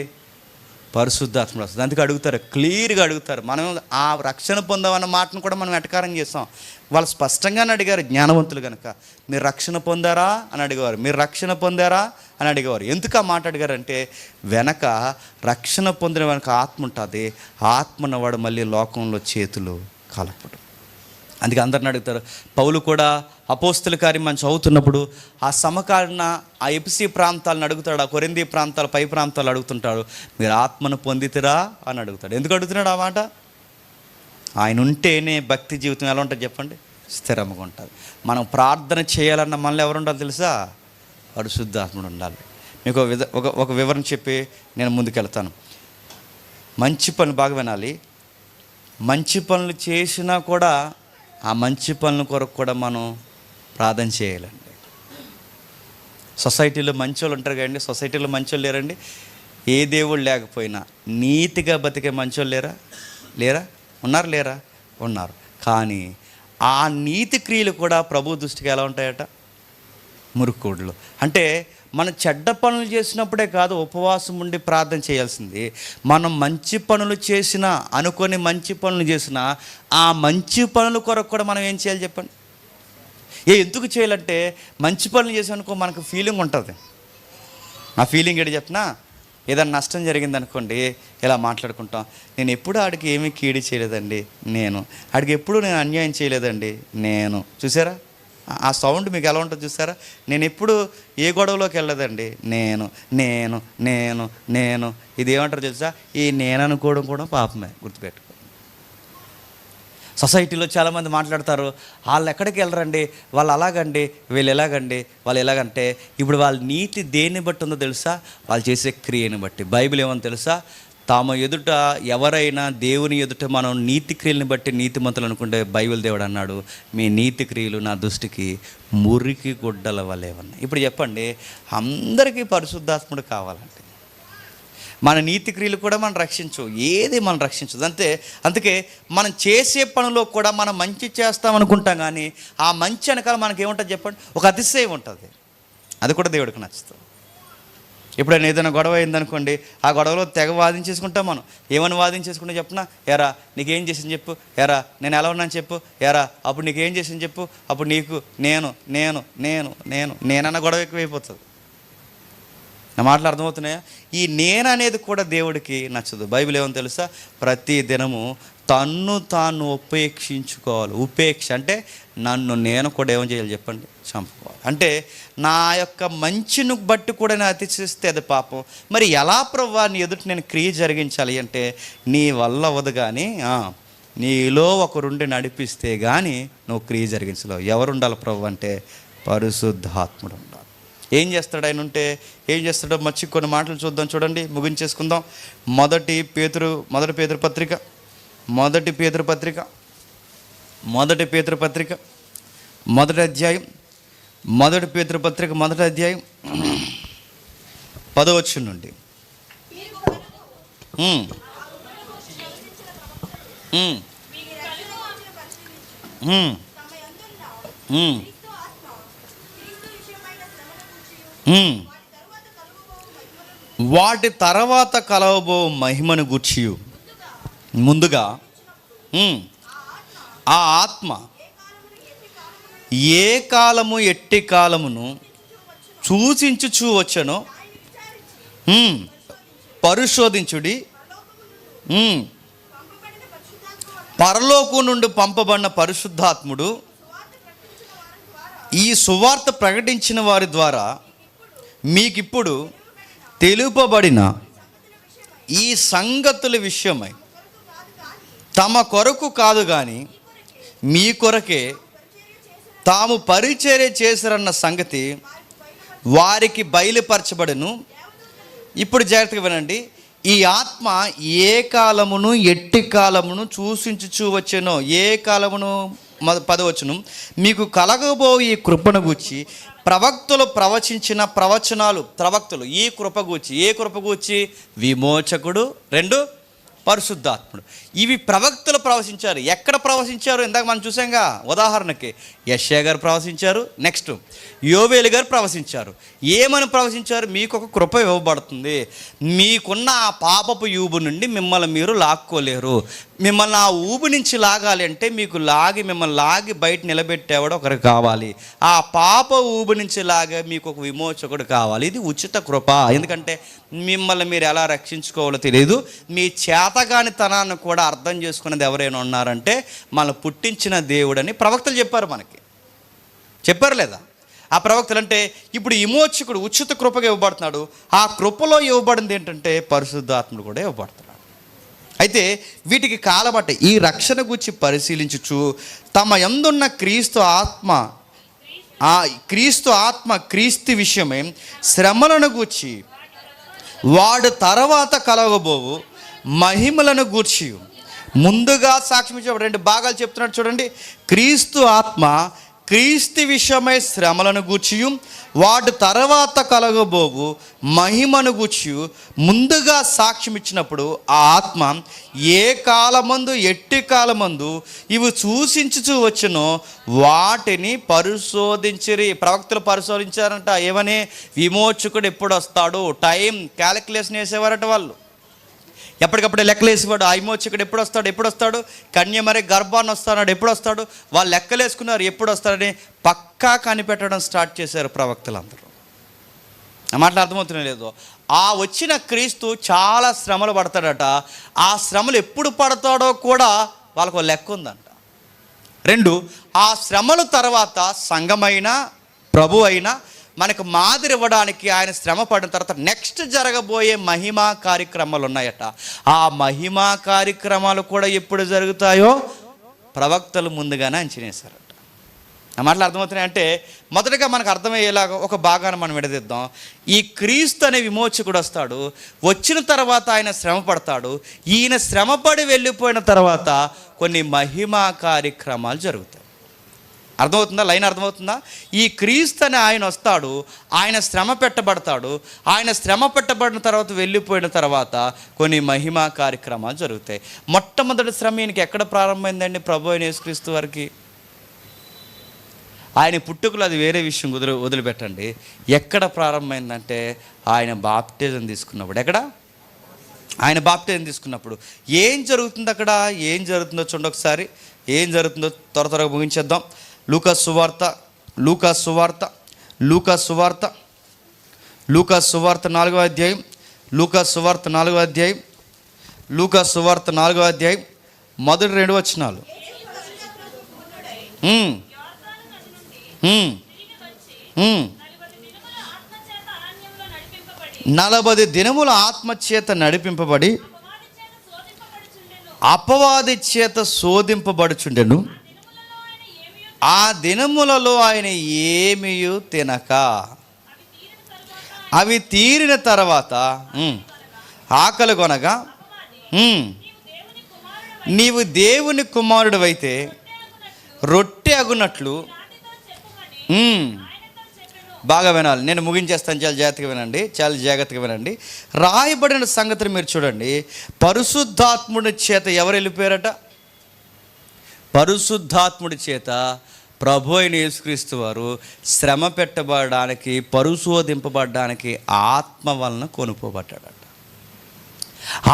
పరిశుద్ధాత్మ వస్తుంది. అందుకే అడుగుతారు, క్లియర్గా అడుగుతారు. మనం ఆ రక్షణ పొందామన్న మాటను కూడా మనం ఎటకారం చేస్తాం. వాళ్ళు స్పష్టంగానే అడిగారు, జ్ఞానవంతులు కనుక. మీరు రక్షణ పొందారా అని అడిగేవారు, మీరు రక్షణ పొందారా అని అడిగేవారు. ఎందుకు ఆ మాట అడిగారంటే, వెనక రక్షణ పొందిన వెనక ఆత్మ ఉంటుంది, ఆత్మ ఉన్నవాడు మళ్ళీ లోకంలో చేతులు కలపడు. అందుకే అందరిని అడుగుతారు. పౌలు కూడా అపోస్తల కార్యం మనం చదువుతున్నప్పుడు ఆ సమకాలీన ఆ ఎపిసి ప్రాంతాలను అడుగుతాడు, ఆ కొరింథీ ప్రాంతాలు, పై ప్రాంతాలు అడుగుతుంటాడు, మీరు ఆత్మను పొందితిరా అని అడుగుతాడు. ఎందుకు అడుగుతున్నాడు ఆ మాట? ఆయన ఉంటేనే భక్తి జీవితం ఎలా ఉంటుంది చెప్పండి? స్థిరంగా ఉంటుంది. మనం ప్రార్థన చేయాలన్న మనలో ఎవరు ఉండాలి తెలుసా? పరిశుద్ధాత్ముడు ఉండాలి. మీకు ఒక వివరణ చెప్పి నేను ముందుకెళ్తాను. మంచి పనులు బాగా వినాలి. మంచి పనులు చేసినా కూడా ఆ మంచి పనుల కొరకు కూడా మనం ప్రార్థన చేయాలండి. సొసైటీలో మంచోళ్ళు ఉంటారు కదండి, సొసైటీలో మంచోళ్ళు లేరండి? ఏ దేవుడు లేకపోయినా నీతిగా బతికే మంచోళ్ళు లేరా? ఉన్నారు లేరా? ఉన్నారు. కానీ ఆ నీతి క్రియలు కూడా ప్రభు దృష్టికి ఎలా ఉంటాయట? మురుక్కుడులు. అంటే మనం చెడ్డ పనులు చేసినప్పుడే కాదు ఉపవాసం ఉండి ప్రార్థన చేయాల్సింది. మనం మంచి పనులు చేసినా, అనుకొని మంచి పనులు చేసినా, ఆ మంచి పనుల కొరకు కూడా మనం ఏం చేయాలి చెప్పండి? ఎందుకు చేయాలంటే మంచి పనులు చేసామనుకో మనకు ఫీలింగ్ ఉంటుంది. ఆ ఫీలింగ్ ఏంటి చెప్పినా, ఏదైనా నష్టం జరిగిందనుకోండి, ఇలా మాట్లాడుకుంటాం, నేను ఎప్పుడు ఆడికి ఏమీ కీడి చేయలేదండి, ఆడికి ఎప్పుడు నేను అన్యాయం చేయలేదండి, చూసారా ఆ సౌండ్ మీకు ఎలా ఉంటుంది చూసారా? నేను ఎప్పుడు ఏ గొడవలోకి వెళ్ళదండి, నేను ఇది ఏమంటారు తెలుసా? ఈ నేను అనుకోవడం కూడా పాపమే, గుర్తుపెట్టుకో. సొసైటీలో చాలామంది మాట్లాడతారు, వాళ్ళు ఎక్కడికి వెళ్ళరండి, వాళ్ళు అలాగండి, వీళ్ళు ఎలాగండి, వాళ్ళు ఎలాగంటే ఇప్పుడు వాళ్ళ నీతి దేన్ని బట్టి ఉందో తెలుసా? వాళ్ళు చేసే క్రియని బట్టి. బైబిల్ ఏమని తెలుసా? తాము ఎదుట ఎవరైనా దేవుని ఎదుట మనం నీతి క్రియలను బట్టి నీతిమంతులు అనుకుంటే బైబిల్ దేవుడు అన్నాడు, మీ నీతి క్రియలు నా దృష్టికి మురికి గుడ్డల వలె ఉన్నాయి. ఇప్పుడు చెప్పండి, అందరికీ పరిశుద్ధాత్ముడు కావాలంటే మన నీతి క్రియలు కూడా మనం ఏది మనం రక్షించదు. అందుకే మనం చేసే పనిలో కూడా మనం మంచి చేస్తామనుకుంటాం, కానీ ఆ మంచి వెనకాల మనకేముంటుంది చెప్పండి? ఒక అతిశయం ఉంటుంది. అది కూడా దేవుడికి నచ్చుతుంది. ఎప్పుడైనా ఏదైనా గొడవ అయిందనుకోండి, ఆ గొడవలో తెగ వాదించేసుకుంటాం. మనం ఏమని వాదించేసుకుంటే చెప్పినా, ఎరా నీకేం చేసింది చెప్పు, ఎరా నేను ఎలా ఉన్నాను చెప్పు, ఎరా అప్పుడు నీకేం చేసింది చెప్పు, అప్పుడు నీకు నేనన్న గొడవ ఎక్కువైపోతుంది. నా మాటలు అర్థమవుతున్నాయా? ఈ నేను అనేది కూడా దేవుడికి నచ్చదు. బైబిల్ ఏమని తెలుసా? ప్రతి దినము తన్ను తాను ఉపేక్షించుకోవాలి. ఉపేక్ష అంటే నేను కూడా ఏమని చేయాలి చెప్పండి? చంపుకోవాలి. అంటే నా యొక్క మంచిని బట్టి కూడా నేను అతిశిస్తే అది పాపం. మరి ఎలా ప్రభువా నీ ఎదుటి నేను క్రియ జరిగించాలి అంటే, నీ వల్ల అవ్వదు, కానీ నీలో ఒకరుండి నడిపిస్తే కానీ నువ్వు క్రియ జరిగించలేవు. ఎవరు ఉండాలి ప్రభు అంటే? పరిశుద్ధాత్ముడు ఉండాలి. ఏం చేస్తాడు ఆయన ఉంటే? ఏం చేస్తాడో మర్చి కొన్ని మాటలు చూద్దాం, చూడండి, ముగించేసుకుందాం. మొదటి పేతురు పత్రిక 10వ నుండి. వాటి తర్వాత కలవబో మహిమను గూర్చి ముందుగా ఆ ఆత్మ ఏ కాలము ఎట్టి కాలమును సూచించుచూ వచ్చెనో పరిశోధించుడి. పరలోకం నుండి పంపబడిన పరిశుద్ధాత్ముడు ఈ సువార్త ప్రకటించిన వారి ద్వారా మీకిప్పుడు తెలుపబడిన ఈ సంగతుల విషయమై తమ కొరకు కాదు కానీ మీ కొరకే తాము పరిచర్య చేశారన్న సంగతి వారికి బయలుపరచబడను. ఇప్పుడు జాగ్రత్తగా వినండి. ఈ ఆత్మ ఏ కాలమును ఎట్టి కాలమును సూచించుచూ వచ్చెనో, ఏ కాలమును 10వ మీకు కలగబో ఈ కృపను గూర్చి ప్రవక్తలు ప్రవచించిన ప్రవచనాలు. ప్రవక్తలు ఈ కృపగూర్చి, ఏ కృపగూర్చి? విమోచకుడు, 2 పరిశుద్ధాత్ముడు. ఇవి ప్రవక్తలు ప్రవచించారు. ఎక్కడ ప్రవచించారు? ఇందాక మనం చూసాంగా. ఉదాహరణకి యెషయా గారు ప్రవచించారు. నెక్స్ట్ యోవేలు గారు ప్రవచించారు. ఏమని ప్రవచించారు? మీకు ఒక కృప ఇవ్వబడుతుంది, మీకున్న ఆ పాపపు యూబు నుండి మిమ్మల్ని మీరు లాక్కోలేరు, మిమ్మల్ని ఆ ఊబి నుంచి లాగాలి అంటే మిమ్మల్ని లాగి బయట నిలబెట్టేవాడు ఒకరు కావాలి, ఆ పాప ఊబి నుంచి లాగే మీకు ఒక విమోచకుడు కావాలి. ఇది ఉచిత కృప. ఎందుకంటే మిమ్మల్ని మీరు ఎలా రక్షించుకోవాలో తెలియదు. మీ చేతగానితనాన్ని కూడా అర్థం చేసుకునేది ఎవరైనా ఉన్నారంటే మన పుట్టించిన దేవుడని ప్రవక్తలు చెప్పారు. మనకి చెప్పారు లేదా? ఆ ప్రవక్తలు అంటే ఇప్పుడు విమోచకుడు ఉచిత కృపగా ఇవ్వబడుతున్నాడు. ఆ కృపలో ఇవ్వబడింది ఏంటంటే పరిశుద్ధాత్ముడు కూడా ఇవ్వబడుతున్నాడు. అయితే వీటికి కాలబట్టే ఈ రక్షణ గురించి పరిశీలించుచు తమ యందున్న క్రీస్తు ఆత్మ క్రీస్తు విషయమై శ్రమలను గూర్చి వాడు తర్వాత కలగబోవు మహిమలను గూర్చి ముందుగా సాక్ష్యం ఇచ్చేవాడు. 2 భాగాలు చెప్తున్నాడు చూడండి. క్రీస్తు ఆత్మ క్రీస్తు విషయమై శ్రమలను గూర్చియు వాటి తర్వాత కలగబోవు మహిమను గూర్చియు ముందుగా సాక్ష్యం ఇచ్చినప్పుడు ఆ ఆత్మ ఏ కాలమందు ఎట్టి కాలమందు ఇవి సూచించుచూ వచ్చునో వాటిని పరిశోధించిరి. ప్రవక్తలు పరిశోధించారంట. ఏమని? విమోచకుడు ఎప్పుడు వస్తాడు, టైం క్యాలిక్యులేషన్ వేసేవారట వాళ్ళు. ఎప్పటికప్పుడు లెక్కలేసేవాడు. ఆ విమోచకుడు ఎప్పుడు వస్తాడు, కన్య మరి గర్భాన్ని వస్తాడు, ఎప్పుడు వస్తాడు, వాళ్ళు లెక్కలేసుకున్నారు ఎప్పుడు వస్తాడని పక్కా కనిపెట్టడం స్టార్ట్ చేశారు ప్రవక్తలందరూ. ఆ మాటలు అర్థమవుతున్నాయి లేదో? ఆ వచ్చిన క్రీస్తు చాలా శ్రమలు పడతాడట. ఆ శ్రమలు ఎప్పుడు పడతాడో కూడా వాళ్ళకు లెక్క ఉందంట. 2, ఆ శ్రమల తర్వాత సంఘమైనా ప్రభు అయినా మనకు మాదిరి ఇవ్వడానికి ఆయన శ్రమ పడిన తర్వాత నెక్స్ట్ జరగబోయే మహిమా కార్యక్రమాలు ఉన్నాయట. ఆ మహిమా కార్యక్రమాలు కూడా ఎప్పుడు జరుగుతాయో ప్రవక్తలు ముందుగానే అంచనేశారట. ఆ మాటలు అర్థమవుతున్నాయి అంటే, మొదటగా మనకు అర్థమయ్యేలాగా ఒక భాగాన్ని మనం విడదీద్దాం. ఈ క్రీస్తు అనే విమోచకుడు వస్తాడు. వచ్చిన తర్వాత ఆయన శ్రమ పడతాడు. ఈయన శ్రమపడి వెళ్ళిపోయిన తర్వాత కొన్ని మహిమా కార్యక్రమాలు జరుగుతాయి. అర్థమవుతుందా? లైన్ అర్థమవుతుందా? ఈ క్రీస్తు అనే ఆయన వస్తాడు, ఆయన శ్రమ పెట్టబడతాడు. ఆయన శ్రమ పెట్టబడిన తర్వాత వెళ్ళిపోయిన తర్వాత కొన్ని మహిమా కార్యక్రమాలు జరుగుతాయి. మొట్టమొదటి శ్రమ ఈయనకి ఎక్కడ ప్రారంభమైందండి? ప్రభు అయిన యేసుక్రీస్తు వారికి. ఆయన పుట్టుకలు అది వేరే విషయం, వదిలిపెట్టండి. ఎక్కడ ప్రారంభమైందంటే ఆయన బాప్టిజం తీసుకున్నప్పుడు. ఎక్కడ? ఆయన బాప్టిజం తీసుకున్నప్పుడు. ఏం జరుగుతుంది అక్కడ? ఏం జరుగుతుందో చూడండి ఒకసారి. ఏం జరుగుతుందో త్వరగా ముగించేద్దాం. లూకా సువార్త 4వ అధ్యాయం. లూకా సువార్త 4వ అధ్యాయం మొదటి 2 వచనాలు. 40 దినముల ఆత్మచేత నడిపింపబడి అపవాది చేత శోధింపబడుచుండెను. ఆ దినములలో ఆయన ఏమీయు తినక అవి తీరిన తర్వాత ఆకలి కొనగా, నీవు దేవుని కుమారుడివైతే రొట్టె అగునట్లు. బాగా వినాలి, నేను ముగించేస్తాను. చాలా జాగ్రత్తగా వినండి. రాయబడిన సంగతిని మీరు చూడండి. పరిశుద్ధాత్ముడి చేత ఎవరు వెళ్ళిపోయారట? పరిశుద్ధాత్ముడి చేత ప్రభు అయిన యేసుక్రీస్తు వారు శ్రమ పెట్టబడడానికి, పరిశోధింపబడడానికి ఆత్మ వలన కొనుక్కోబడ్డాడట.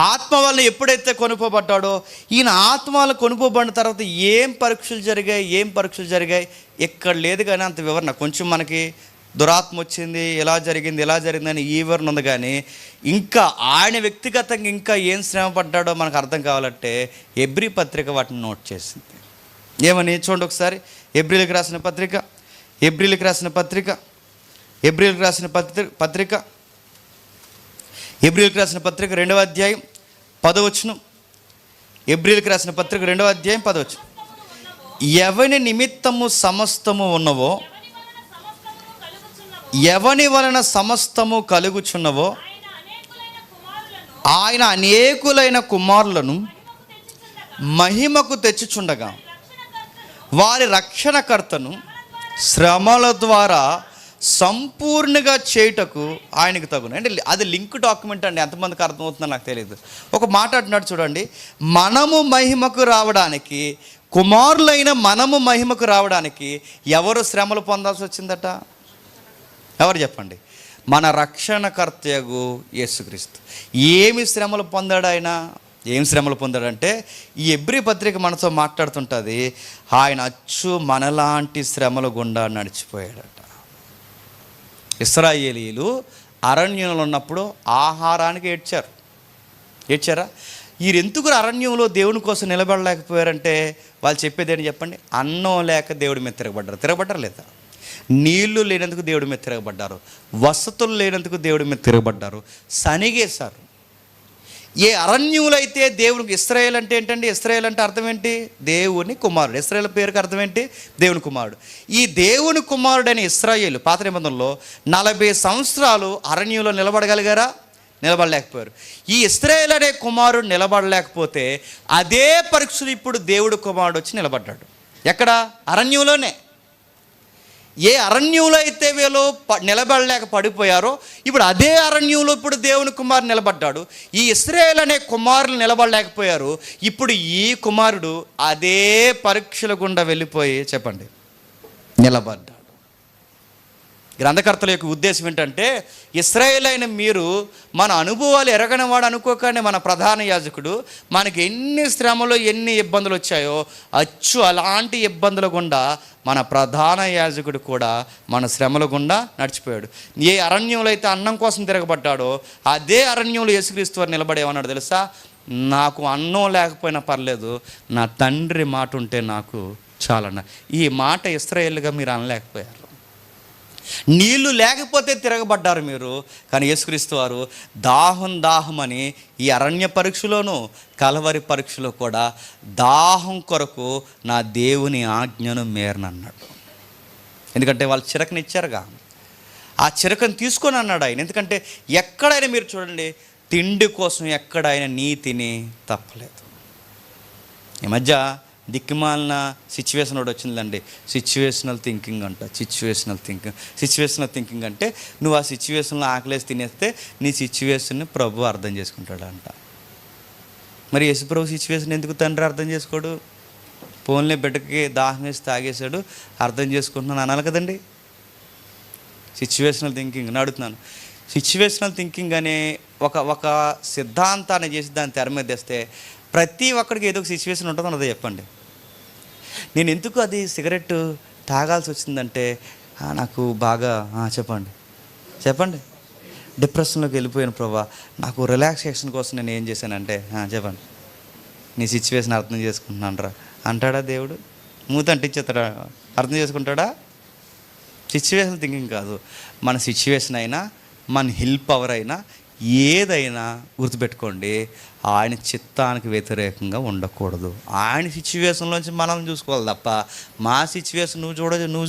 ఆత్మ వలన ఎప్పుడైతే కొనుక్కోబడ్డాడో, ఈయన ఆత్మ వలన కొనుక్కోబడిన తర్వాత ఏం పరీక్షలు జరిగాయి ఎక్కడ లేదు. కానీ అంత వివరణ కొంచెం మనకి దురాత్మ వచ్చింది, ఎలా జరిగిందని ఈ వివరణ ఉంది. కానీ ఇంకా ఆయన వ్యక్తిగతంగా ఇంకా ఏం శ్రమ పడ్డాడో మనకు అర్థం కావాలంటే ఎబ్రీ పత్రిక వాటిని నోట్ చేసింది. ఏమని చూడండి ఒకసారి. ఎబ్రీలకు రాసిన పత్రిక 2వ అధ్యాయం 10వ వచనం. ఎబ్రీలకు రాసిన పత్రిక 2వ అధ్యాయం 10వ వచనం. ఎవని నిమిత్తము సమస్తము ఉన్నవో, ఎవని వలన సమస్తము కలుగుచున్నవో ఆయన అనేకులైన కుమారులను మహిమకు తెచ్చుచుండగా వారి రక్షణకర్తను శ్రమల ద్వారా సంపూర్ణంగా చేయుటకు ఆయనకు తగును. అంటే అది లింక్ డాక్యుమెంట్ అండి. ఎంతమందికి అర్థమవుతుందో నాకు తెలియదు. ఒక మాట అంటున్నాడు చూడండి. మనము మహిమకు రావడానికి, కుమారులైన మనము మహిమకు రావడానికి ఎవరు శ్రమలు పొందాల్సి వచ్చిందట? ఎవరు చెప్పండి? మన రక్షణకర్తయగు యేసుక్రీస్తు. ఏమి శ్రమలు పొందాడు ఆయన? ఏం శ్రమలు పొందాడంటే, ఈ ఎబ్రీ పత్రిక మనతో మాట్లాడుతుంటుంది. ఆయన అచ్చు మనలాంటి శ్రమల గుండా నడిచిపోయాడట. ఇశ్రాయేలీయులు అరణ్యంలో ఉన్నప్పుడు ఆహారానికి ఏడ్చారా? వీరెందుకు అరణ్యంలో దేవుని కోసం నిలబడలేకపోయారంటే వాళ్ళు చెప్పేది ఏంటి చెప్పండి? అన్నం లేక దేవుడి మీద తిరగబడ్డారు లేదా? నీళ్లు లేనందుకు దేవుడి మీద తిరగబడ్డారు. వసతులు లేనందుకు దేవుడి మీద తిరగబడ్డారు. సనిగేశారు. ఏ అరణ్యులు అయితే దేవునికి, ఇశ్రాయేల్ అంటే ఏంటండి? ఇశ్రాయేల్ అంటే అర్థం ఏంటి? దేవుని కుమారుడు. ఇశ్రాయేల్ పేరుకి అర్థం ఏంటి? దేవుని కుమారుడు. ఈ దేవుని కుమారుడైన ఇశ్రాయేలు పాత నిబంధనలో 40 సంవత్సరాలు అరణ్యంలో నిలబడగలిగారా? నిలబడలేకపోయారు. ఈ ఇశ్రాయేల్ అనే కుమారుడు నిలబడలేకపోతే అదే పరీక్షలు ఇప్పుడు దేవుడు కుమారుడు వచ్చి నిలబడ్డాడు. ఎక్కడ? అరణ్యంలోనే. ఏ అరణ్యంలో అయితే వీళ్ళు నిలబడలేక పడిపోయారో, ఇప్పుడు అదే అరణ్యంలో ఇప్పుడు దేవుని కుమారుడు నిలబడ్డాడు. ఈ ఇశ్రాయేలు అనే కుమారులు నిలబడలేకపోయారు. ఇప్పుడు ఈ కుమారుడు అదే పరీక్షల గుండా వెళ్ళిపోయి చెప్పండి నిలబడ్డాడు. గ్రంథకర్తల యొక్క ఉద్దేశం ఏంటంటే, ఇశ్రాయేలు అయిన మీరు మన అనుభవాలు ఎరగనివాడు అనుకోకండి. మన ప్రధాన యాజకుడు మనకి ఎన్ని శ్రమలు ఎన్ని ఇబ్బందులు వచ్చాయో అచ్చు అలాంటి ఇబ్బందుల గుండా మన ప్రధాన యాజకుడు కూడా మన శ్రమల గుండా నడిచిపోయాడు. ఏ అరణ్యంలో అయితే అన్నం కోసం తిరగబడ్డాడో అదే అరణ్యంలో యేసుక్రీస్తు వారు నిలబడేమన్నాడు తెలుసా? నాకు అన్నం లేకపోయినా పర్లేదు, నా తండ్రి మాట ఉంటే నాకు చాలన్న. ఈ మాట ఇశ్రాయేలుగా మీరు అనలేకపోయారు. నీళ్లు లేకపోతే తిరగబడ్డారు మీరు, కానీ యేసుక్రీస్తు వారు దాహం అని ఈ అరణ్య పరీక్షలోను కలవరి పరీక్షలో కూడా దాహం కొరకు నా దేవుని ఆజ్ఞను మేరనన్నాడు. ఎందుకంటే వాళ్ళు చిరకనిచ్చారుగా, ఆ చిరకను తీసుకొని అన్నాడు ఆయన. ఎందుకంటే ఎక్కడైనా మీరు చూడండి, తిండి కోసం ఎక్కడైనా నీతిని తప్పలేదు. ఈ మధ్య దిక్కుమాలిన సిచ్యువేషన్ ఒకటి వచ్చిందండి, సిచ్యువేషనల్ థింకింగ్ అంట. సిచ్యువేషనల్ థింకింగ్ అంటే నువ్వు ఆ సిచ్యువేషన్లో ఆకలేసి తినేస్తే నీ సిచ్యువేషన్ని ప్రభు అర్థం చేసుకుంటాడు అంట. మరి యేసు ప్రభు సిచ్యువేషన్ ఎందుకు తండ్రి అర్థం చేసుకోడు? పోన్లే బిడ్డకి దాహం వేసి తాగేశాడు, అర్థం చేసుకుంటున్నాను అనాలి కదండి. సిచ్యువేషనల్ థింకింగ్ అడుగుతున్నాను. సిచ్యువేషనల్ థింకింగ్ అనే ఒక సిద్ధాంతాన్ని చేసి దాన్ని తెర మీద తెస్తే ప్రతి ఒక్కడికి ఏదో ఒక సిచ్యువేషన్ ఉంటుందో అన్నదో చెప్పండి. నేను ఎందుకు అది సిగరెట్ తాగాల్సి వచ్చిందంటే నాకు బాగా చెప్పండి డిప్రెషన్లోకి వెళ్ళిపోయాను ప్రభా, నాకు రిలాక్సేషన్ కోసం నేను ఏం చేశానంటే చెప్పండి. నీ సిచ్యువేషన్ అర్థం చేసుకుంటున్నాను రా అంటాడా దేవుడు? మూత అంటించేస్తాడా? అర్థం చేసుకుంటాడా? సిచ్యువేషన్ థింకింగ్ కాదు. మన సిచ్యువేషన్ అయినా మన హిల్ పవర్ అయినా ఏదైనా గుర్తుపెట్టుకోండి, ఆయన చిత్తానికి వ్యతిరేకంగా ఉండకూడదు. ఆయన సిచ్యువేషన్లోంచి మనం చూసుకోవాలి తప్ప మా సిచ్యువేషన్ నువ్వు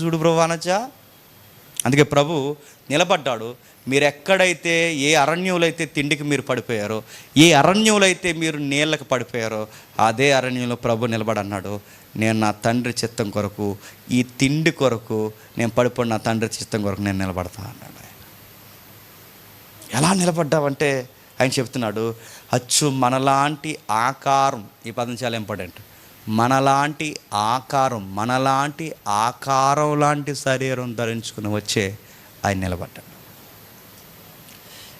చూడు ప్రభు అనొచ్చా? అందుకే ప్రభు నిలబడ్డాడు. మీరు ఎక్కడైతే ఏ అరణ్యంలో అయితే తిండికి మీరు పడిపోయారో, ఏ అరణ్యంలో అయితే మీరు నీళ్ళకి పడిపోయారో అదే అరణ్యంలో ప్రభు నిలబడన్నాడు. నేను నా తండ్రి చిత్తం కొరకు, ఈ తిండి కొరకు నేను పడిపోయి నా తండ్రి చిత్తం కొరకు నేను నిలబడతా అన్నాడు. ఎలా నిలబడ్డావంటే ఆయన చెప్తున్నాడు, అచ్చు మనలాంటి ఆకారం, ఈ పదం చాలా ఇంపార్టెంట్, మనలాంటి ఆకారం లాంటి శరీరం ధరించుకుని వచ్చే ఆయన నిలబడ్డాడు.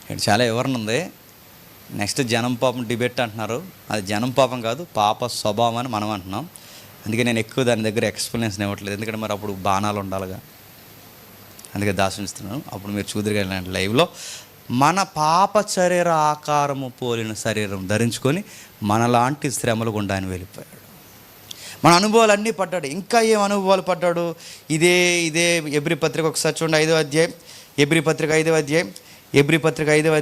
ఇక్కడ చాలా వివరణ ఉంది. నెక్స్ట్ జనం పాపం డిబేట్ అంటున్నారు. అది జనం పాపం కాదు, పాప స్వభావం అని మనం అంటున్నాం. అందుకే నేను ఎక్కువ దాని దగ్గర ఎక్స్ప్లెనేషన్ ఇవ్వట్లేదు, ఎందుకంటే మరి అప్పుడు బాణాలు ఉండాలిగా. అందుకే దాచుస్తున్నాను. అప్పుడు మీరు చూద్దరు లైవ్లో. మన పాప శరీర ఆకారము పోలిన శరీరం ధరించుకొని మనలాంటి శ్రమలు గుండా ఆయన వెళ్ళిపోయాడు. మన అనుభవాలు అన్నీ పడ్డాడు. ఇంకా ఏం అనుభవాలు పడ్డాడు? ఇదే ఎబ్రీ పత్రిక ఒకసారి చూడండి, 5వ అధ్యాయం, ఎబ్రీ పత్రిక 5వ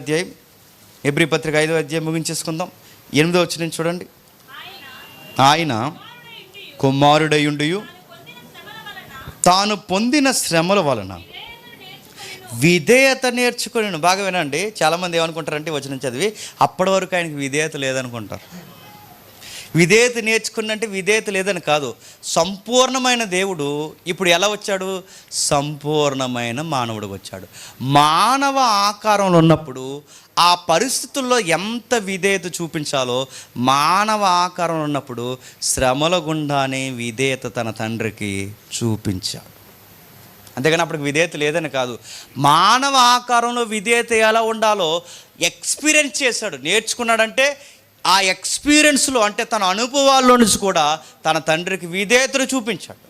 అధ్యాయం ముగించేసుకుందాం. 8వ వచనం చూడండి. ఆయన కుమారుడయుండియు తాను పొందిన శ్రమల వలన విధేయత నేర్చుకుని. బాగా వినండి, చాలామంది ఏమనుకుంటారంటే వచనం చదివి అప్పటి వరకు ఆయనకి విధేయత లేదనుకుంటారు. విధేయత నేర్చుకున్నంటే విధేయత లేదని కాదు. సంపూర్ణమైన దేవుడు ఇప్పుడు ఎలా వచ్చాడు? సంపూర్ణమైన మానవుడు వచ్చాడు. మానవ ఆకారంలో ఉన్నప్పుడు ఆ పరిస్థితుల్లో ఎంత విధేయత చూపించాలో మానవ ఆకారంలో ఉన్నప్పుడు శ్రమల గుండానే విధేయత తన తండ్రికి చూపించాడు. అంతేగాని అప్పటికి విధేయత లేదని కాదు. మానవ ఆకారంలో విధేయత ఎలా ఉండాలో ఎక్స్పీరియన్స్ చేశాడు, నేర్చుకున్నాడంటే ఆ ఎక్స్పీరియన్స్లో అంటే తన అనుభవాల్లో నుంచి కూడా తన తండ్రికి విధేయతను చూపించాడు.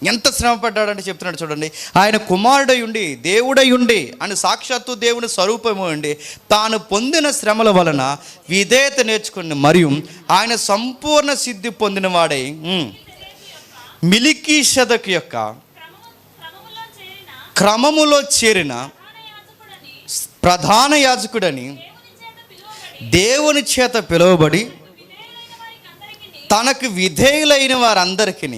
ఎంత శ్రమ పడ్డాడంటే చెప్తున్నాడు చూడండి. ఆయన కుమారుడై ఉండి దేవుడై ఉండి అని సాక్షాత్తు దేవుని స్వరూపమై ఉండి తాను పొందిన శ్రమల వలన విధేయత నేర్చుకుని మరియు ఆయన సంపూర్ణ సిద్ధి పొందిన వాడై మిల్కీషెదెకు యొక్క క్రమములో చేరిన ప్రధాన యాజకుడని దేవుని చేత పిలువబడి తనకు విధేయులైన వారందరికీ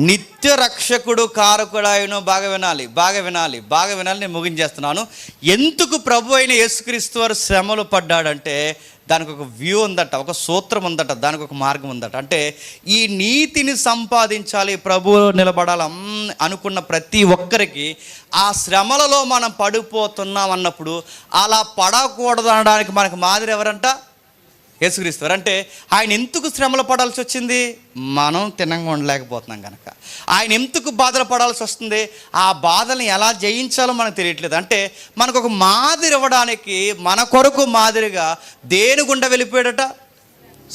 నిత్య రక్షకుడు కారకుడాయను. బాగా వినాలి. నేను ముగించేస్తున్నాను. ఎందుకు ప్రభు అయిన యేసుక్రీస్తు వారు శ్రమలు పడ్డాడంటే దానికి ఒక వ్యూ ఉందట, ఒక సూత్రం ఉందట, దానికి ఒక మార్గం ఉందట. అంటే ఈ నీతిని సంపాదించాలి, ప్రభువు నిలబడాలి అనుకున్న ప్రతి ఒక్కరికి ఆ శ్రమలలో మనం పడిపోతున్నాం అన్నప్పుడు అలా పడకూడదు అనడానికి మనకు మాదిరి ఎవరంట? యేసుక్రీస్తు. అంటే ఆయన ఎందుకు శ్రమలు పడాల్సి వచ్చింది? మనం తినంగా ఉండలేకపోతున్నాం కనుక. ఆయన ఎందుకు బాధలు పడాల్సి వస్తుంది? ఆ బాధల్ని ఎలా జయించాలో మనకు తెలియట్లేదు. అంటే మనకు ఒక మాదిరి ఇవ్వడానికి, మన కొరకు మాదిరిగా దేని గుండా వెళ్ళిపోయాడట?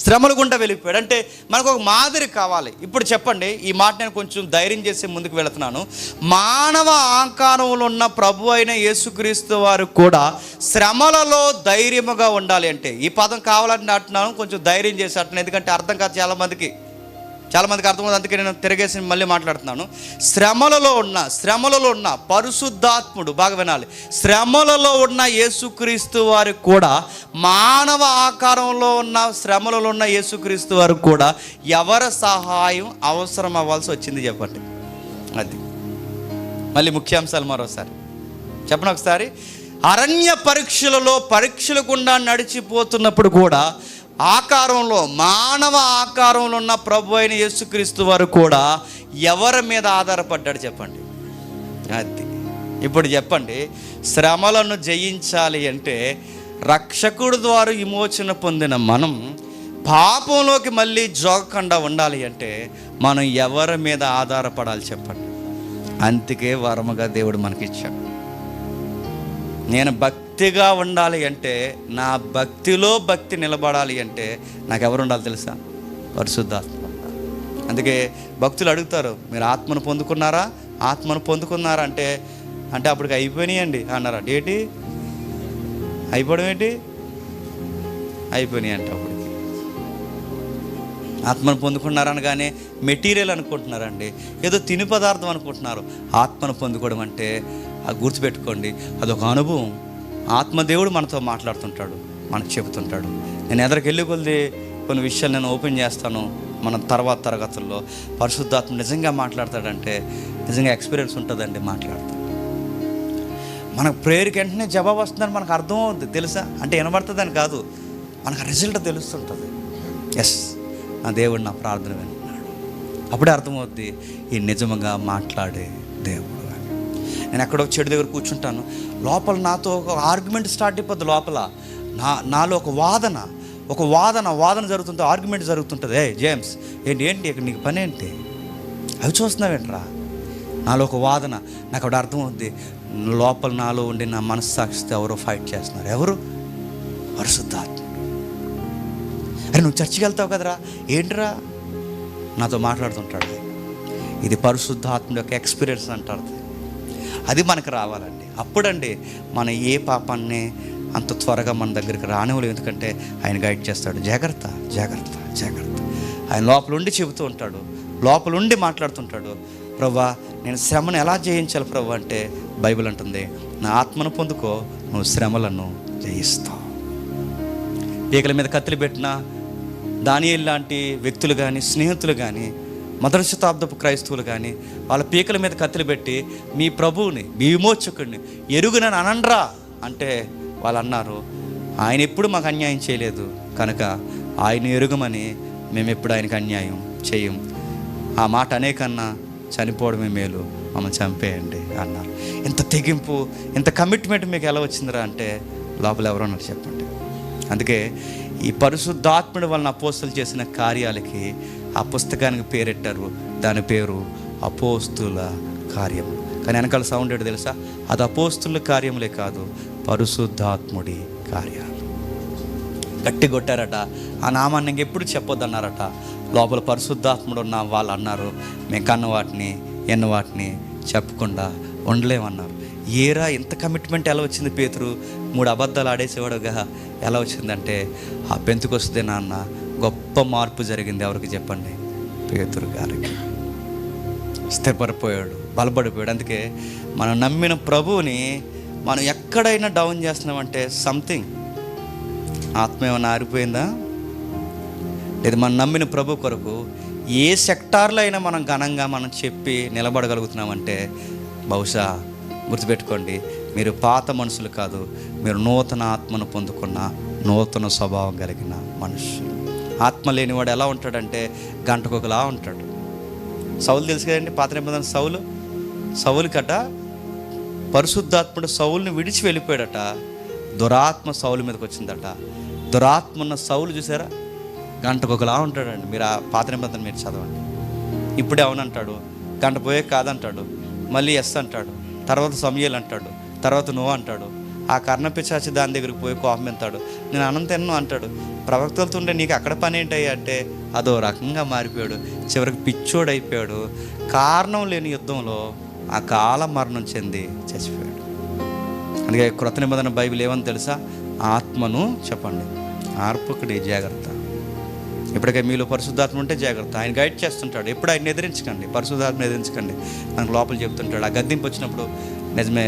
శ్రమల గుండా వెళ్ళిపోయాడు. అంటే మనకు ఒక మాదిరి కావాలి. ఇప్పుడు చెప్పండి, ఈ మాట నేను కొంచెం ధైర్యం చేసి ముందుకు వెళుతున్నాను. మానవ ఆకారంలో ఉన్న ప్రభు అయిన యేసుక్రీస్తు వారు కూడా శ్రమలలో ధైర్యముగా ఉండాలి. అంటే ఈ పదం కావాలని అంటున్నాను, కొంచెం ధైర్యం చేసి అంటున్నాను, ఎందుకంటే అర్థం కాదు చాలామందికి అర్థమవుతుంది. అందుకే నేను తిరగేసి మళ్ళీ మాట్లాడుతున్నాను. శ్రమలలో ఉన్న పరిశుద్ధాత్ముడు, బాగా వినాలి, శ్రమలలో ఉన్న యేసుక్రీస్తు వారికి కూడా, మానవ ఆకారంలో ఉన్న శ్రమలలో ఉన్న యేసుక్రీస్తు వారికి కూడా ఎవరి సహాయం అవసరం అవ్వాల్సి వచ్చింది చెప్పండి? అది మళ్ళీ ముఖ్యాంశాలు మరోసారి చెప్పండి ఒకసారి. అరణ్య పరీక్షల గుండా నడిచిపోతున్నప్పుడు కూడా మానవ ఆకారంలో ఉన్న ప్రభు అయిన యేసుక్రీస్తు వారు కూడా ఎవరి మీద ఆధారపడ్డాడు చెప్పండి? అది ఇప్పుడు చెప్పండి. శ్రమలను జయించాలి అంటే, రక్షకుడు ద్వారా విమోచన పొందిన మనం పాపంలోకి మళ్ళీ జోగకుండా ఉండాలి అంటే మనం ఎవరి మీద ఆధారపడాలి చెప్పండి? అందుకే వరముగా దేవుడు మనకిచ్చాడు. నేను భక్తిగా ఉండాలి అంటే, నా భక్తిలో భక్తి నిలబడాలి అంటే నాకు ఎవరు ఉండాలి తెలుసా? పరిశుద్ధాత్మ. అందుకే భక్తులు అడుగుతారు, మీరు ఆత్మను పొందుకున్నారా అంటే అప్పటికి అయిపోయినాయండి అన్నారా? ఏంటి అయిపోవడం? అయిపోయినాయి అంటే అప్పటికి ఆత్మను పొందుకున్నారనగానే మెటీరియల్ అనుకుంటున్నారండి, ఏదో తిని పదార్థం అనుకుంటున్నారు. ఆత్మను పొందుకోవడం అంటే గుర్తుపెట్టుకోండి, అదొక అనుభవం. ఆత్మదేవుడు మనతో మాట్లాడుతుంటాడు, మనకు చెబుతుంటాడు. నేను ఎదరికి కొద్ది కొన్ని విషయాలు నేను ఓపెన్ చేస్తాను మన తర్వాత తరగతుల్లో. పరిశుద్ధాత్మ నిజంగా మాట్లాడతాడంటే నిజంగా ఎక్స్పీరియన్స్ ఉంటుందండి. మాట్లాడతాడు, మనకు ప్రేయర్కి వెంటనే జవాబు వస్తుందని మనకు అర్థం అవుతుంది తెలుసా? అంటే వినబడుతుందని కాదు, మనకు రిజల్ట్ తెలుస్తుంటుంది. ఎస్, నా దేవుడు నా ప్రార్థన వింటున్నాడు. అప్పుడే అర్థమవుద్ది ఈ నిజంగా మాట్లాడే దేవుడు. నేను ఎక్కడో చెడు దగ్గర కూర్చుంటాను, లోపల నాతో ఒక ఆర్గ్యుమెంట్ స్టార్ట్ అయిపోద్ది. లోపల నాలో ఒక వాదన జరుగుతుంటుంది, ఆర్గ్యుమెంట్ జరుగుతుంటుంది. జేమ్స్ ఏంటి ఇక్కడ నీకు పని ఏంటి? అవి చూస్తున్నావేంట్రా? నాలో ఒక వాదన. నాకు అప్పుడు అర్థమవుద్ది, లోపల నాలో ఉండి నా మనస్సాక్షితో ఎవరో ఫైట్ చేస్తున్నారు. ఎవరు? పరిశుద్ధాత్మ. అరే నువ్వు చర్చికి వెళ్తావు కదరా, ఏంట్రా? నాతో మాట్లాడుతుంటాడు. ఇది పరిశుద్ధాత్మ యొక్క ఎక్స్పీరియన్స్ అంటారు. అది మనకు రావాలండి. అప్పుడండి మన ఏ పాపాన్ని అంత త్వరగా మన దగ్గరికి రానివ్వలేదు. ఎందుకంటే ఆయన గైడ్ చేస్తాడు. జాగ్రత్త. ఆయన లోపలుండి చెబుతూ ఉంటాడు, లోపలుండి మాట్లాడుతుంటాడు. ప్రభువా, నేను శ్రమను ఎలా జయించాలి ప్రభు అంటే బైబిల్ అంటుంది, నా ఆత్మను పొందుకో, నువ్వు శ్రమలను జయిస్తావు. పీకల మీద కత్తులు పెట్టిన దానియేలు లాంటి వ్యక్తులు కానీ, స్నేహితులు కానీ, మొదటి శతాబ్దపు క్రైస్తవులు కానీ వాళ్ళ పీకల మీద కత్తులు పెట్టి మీ ప్రభువుని, మీ విమోచకుడిని ఎరుగునని అనండ్రా అంటే వాళ్ళు అన్నారు, ఆయన ఎప్పుడు మాకు అన్యాయం చేయలేదు కనుక ఆయన ఎరుగమని మేము ఎప్పుడు ఆయనకు అన్యాయం చేయం. ఆ మాట అనేకన్నా చనిపోవడమే మేలు, మమ్మల్ని చంపేయండి అన్నారు. ఇంత తెగింపు, ఇంత కమిట్మెంట్ మీకు ఎలా వచ్చిందిరా అంటే లోపల ఎవరో ఉన్నారు చెప్పండి. అందుకే ఈ పరిశుద్ధాత్ముడి వలన అపోస్తులు చేసిన కార్యాలకి ఆ పుస్తకానికి పేరెట్టారు. దాని పేరు అపోస్తుల కార్యములు. కానీ వెనకాల సౌండ్ ఏంటో తెలుసా? అది అపోస్తుల కార్యములే కాదు, పరిశుద్ధాత్ముడి కార్యాలు. గట్టి కొట్టారట. ఆ నామాన్ని ఇంకెప్పుడు చెప్పొద్దన్నారట. లోపల పరిశుద్ధాత్ముడు ఉన్న వాళ్ళు అన్నారు, మేము కన్న వాటిని ఎన్న వాటిని చెప్పకుండా ఉండలేమన్నారు. ఏరా ఇంత కమిట్మెంట్ ఎలా వచ్చింది? పేతురు 3 అబద్ధాలు ఆడేసేవాడుగా ఎలా వచ్చిందంటే ఆ పెంతుకొస్తే నాన్న గొప్ప మార్పు జరిగింది. ఎవరికి చెప్పండి? పేతురు గారికి. స్థిరపడిపోయాడు, బలపడిపోయాడు. అందుకే మనం నమ్మిన ప్రభువుని మనం ఎక్కడైనా డౌన్ చేస్తున్నామంటే సంథింగ్, ఆత్మ ఏమైనా ఆరిపోయిందా? లేదు, మనం నమ్మిన ప్రభు కొరకు ఏ సెక్టార్లో అయినా మనం ఘనంగా మనం చెప్పి నిలబడగలుగుతున్నామంటే బహుశా గుర్తుపెట్టుకోండి, మీరు పాత మనుషులు కాదు, మీరు నూతన ఆత్మను పొందుకున్న నూతన స్వభావం కలిగిన మనుషులు. ఆత్మ లేనివాడు ఎలా ఉంటాడంటే గంటకొకలా ఉంటాడు. సౌలు తెలుసు కదండి, పాత నిబంధన సౌలు కట పరిశుద్ధాత్ముడు సౌలుని విడిచి వెళ్ళిపోయాడట. దురాత్మ సౌలు మీదకి వచ్చిందట. దురాత్మ ఉన్న సౌలు చూసారా, గంటకొకలా ఉంటాడండి. మీరు ఆ పాత నిబంధన మీరు చదవండి. ఇప్పుడే అవునంటాడు, గంట పోయే కాదంటాడు, మళ్ళీ ఎస్ అంటాడు, తర్వాత సమయలు అంటాడు, తర్వాత నో అంటాడు. ఆ కర్ణపిశాచి దాని దగ్గరికి పోయి కోపం ఎంతాడు, నేను అనంతెన్నో అంటాడు. ప్రవక్తలతో ఉంటే నీకు అక్కడ పని ఏంటయ్యా అంటే అదో రకంగా మారిపోయాడు. చివరికి పిచ్చోడు అయిపోయాడు. కారణం లేని యుద్ధంలో ఆ కాల మరణం చెంది చచ్చిపోయాడు. అందుకే క్రొత్త నిబంధన బైబిల్ ఏమని తెలుసా, ఆత్మను చెప్పండి ఆర్పకుడి జాగ్రత్త. ఇప్పటికే మీలో పరిశుద్ధాత్మ ఉంటే జాగ్రత్త. ఆయన గైడ్ చేస్తుంటాడు. ఎప్పుడు ఆయన ఎదిరించకండి, పరిశుద్ధాత్మను ఎదిరించకండి. మనకు లోపల చెప్తుంటాడు. ఆ గద్దింపు వచ్చినప్పుడు నిజమే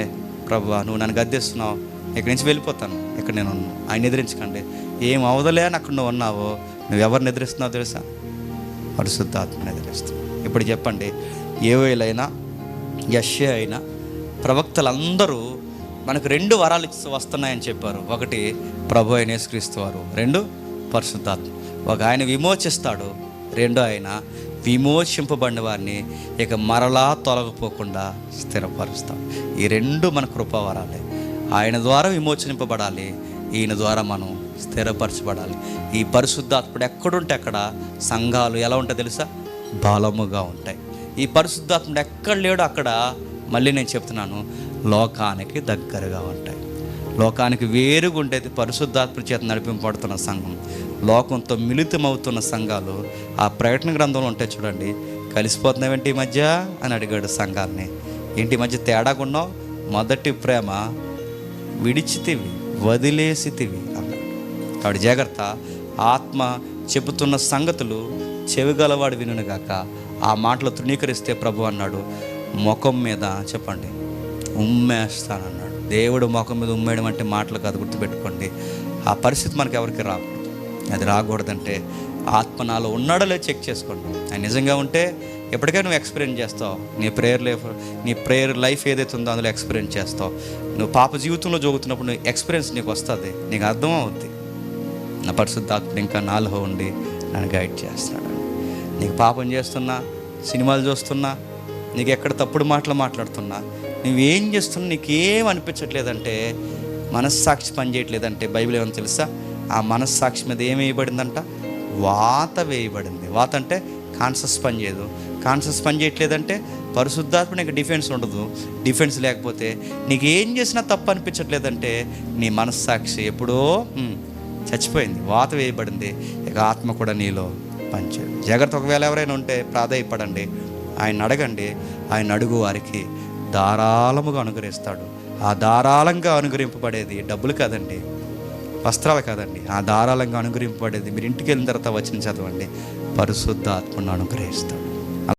ప్రభువా నువ్వు నన్ను గద్దిస్తున్నావు, ఇక్కడి నుంచి వెళ్ళిపోతాను, ఇక్కడ నేను ఉన్నాను. ఆయన ఎదిరించకండి. ఏం అవదలే అని అక్కడ నువ్వు ఉన్నావో, నువ్వు ఎవరిని ఎదిరిస్తున్నావు తెలుసా, పరిశుద్ధాత్మను ఎదిరిస్తున్నావు. ఇప్పుడు చెప్పండి, ఏవైలైనా యెషయా అయినా ప్రవక్తలందరూ మనకు 2 వరాలు వస్తున్నాయని చెప్పారు. ఒకటి ప్రభు అయిన యేసుక్రీస్తు వారు, 2 పరిశుద్ధాత్మ. ఒక ఆయన విమోచిస్తాడు, 2 ఆయన విమోచింపబడిన వారిని ఇక మరలా తొలగిపోకుండా స్థిరపరుస్తాడు. ఈ 2 మన కృపావరాలే. ఆయన ద్వారా విమోచనింపబడాలి, ఈయన ద్వారా మనం స్థిరపరచబడాలి. ఈ పరిశుద్ధాత్ముడు ఎక్కడుంటే అక్కడ సంఘాలు ఎలా ఉంటాయి తెలుసా, బలముగా ఉంటాయి. ఈ పరిశుద్ధాత్ముడు ఎక్కడ లేడో అక్కడ, మళ్ళీ నేను చెప్తున్నాను, లోకానికి దగ్గరగా ఉంటాయి. లోకానికి వేరుగా ఉండేది పరిశుద్ధాత్మ చేత నడిపింపబడుతున్న సంఘం. లోకంతో మిళితమవుతున్న సంఘాలు ఆ ప్రకటన గ్రంథంలో ఉంటాయి చూడండి. కలిసిపోతున్నావేంటి ఈ మధ్య అని అడిగాడు సంఘాన్ని. ఏంటి మధ్య తేడాకున్నావు, మొదటి ప్రేమ విడిచితివి వదిలేసితివి అన్నాడు. కాబట్టి జాగ్రత్త. ఆత్మ చెబుతున్న సంగతులు చెవిగలవాడు వినుగాక. ఆ మాటలు తృణీకరిస్తే ప్రభు అన్నాడు, ముఖం మీద చెప్పండి ఉమ్మేస్తానన్నాడు. దేవుడు ముఖం మీద ఉమ్మేయడం అంటే మాటలు కాదు, గుర్తుపెట్టుకోండి. ఆ పరిస్థితి మనకు ఎవరికి రాకూడదు. అది రాకూడదంటే ఆత్మ నాలో ఉన్నాడో లేదో చెక్ చేసుకోండి. ఆయన నిజంగా ఉంటే ఎప్పటికైనా నువ్వు ఎక్స్పీరియన్స్ చేస్తావు. నీ ప్రేయర్ లైఫ్ ఏదైతే ఉందో అందులో ఎక్స్పీరియన్స్ చేస్తావు. నువ్వు పాప జీవితంలో జోగుతున్నప్పుడు నువ్వు ఎక్స్పీరియన్స్ నీకు వస్తుంది, నీకు అర్థం అవుద్ది. నా పరిశుద్ధాత్మ ఇంకా నాలో ఉండి నన్ను గైడ్ చేస్తున్నాడు. నీకు పాపం చేస్తున్నా, సినిమాలు చూస్తున్నా, నీకు ఎక్కడ తప్పుడు మాటలు మాట్లాడుతున్నా, నువ్వేం చేస్తున్నా నీకేం అనిపించట్లేదంటే, మనస్సాక్షి పనిచేయట్లేదంటే బైబిల్ ఏమని తెలుసా, ఆ మనస్సాక్షి మీద ఏం వేయబడిందంట, వాత వేయబడింది. వాత అంటే కాన్షియస్ పని చేయదు. కాన్షియస్ పని చేయట్లేదంటే పరిశుద్ధాత్మ నీకు డిఫెన్స్ ఉండదు. డిఫెన్స్ లేకపోతే నీకు ఏం చేసినా తప్పు అనిపించట్లేదంటే నీ మనస్సాక్షి ఎప్పుడో చచ్చిపోయింది, వాత వేయబడింది. ఇక ఆత్మ కూడా నీలో పనిచేయదు. జాగ్రత్త. ఒకవేళ ఎవరైనా ఉంటే ప్రాధాయపడండి, ఆయన అడగండి. ఆయన అడుగు వారికి ధారాళముగా అనుగ్రహిస్తాడు. ఆ ధారాళంగా అనుగ్రహింపబడేది డబ్బులు కాదండి, వస్త్రాలు కాదండి. ఆ ధారాళంగా అనుగ్రహింపబడేది మీరు ఇంటికి వెళ్ళిన తర్వాత వచ్చిన చదవండి, పరిశుద్ధాత్మను అనుగ్రహిస్తాడు.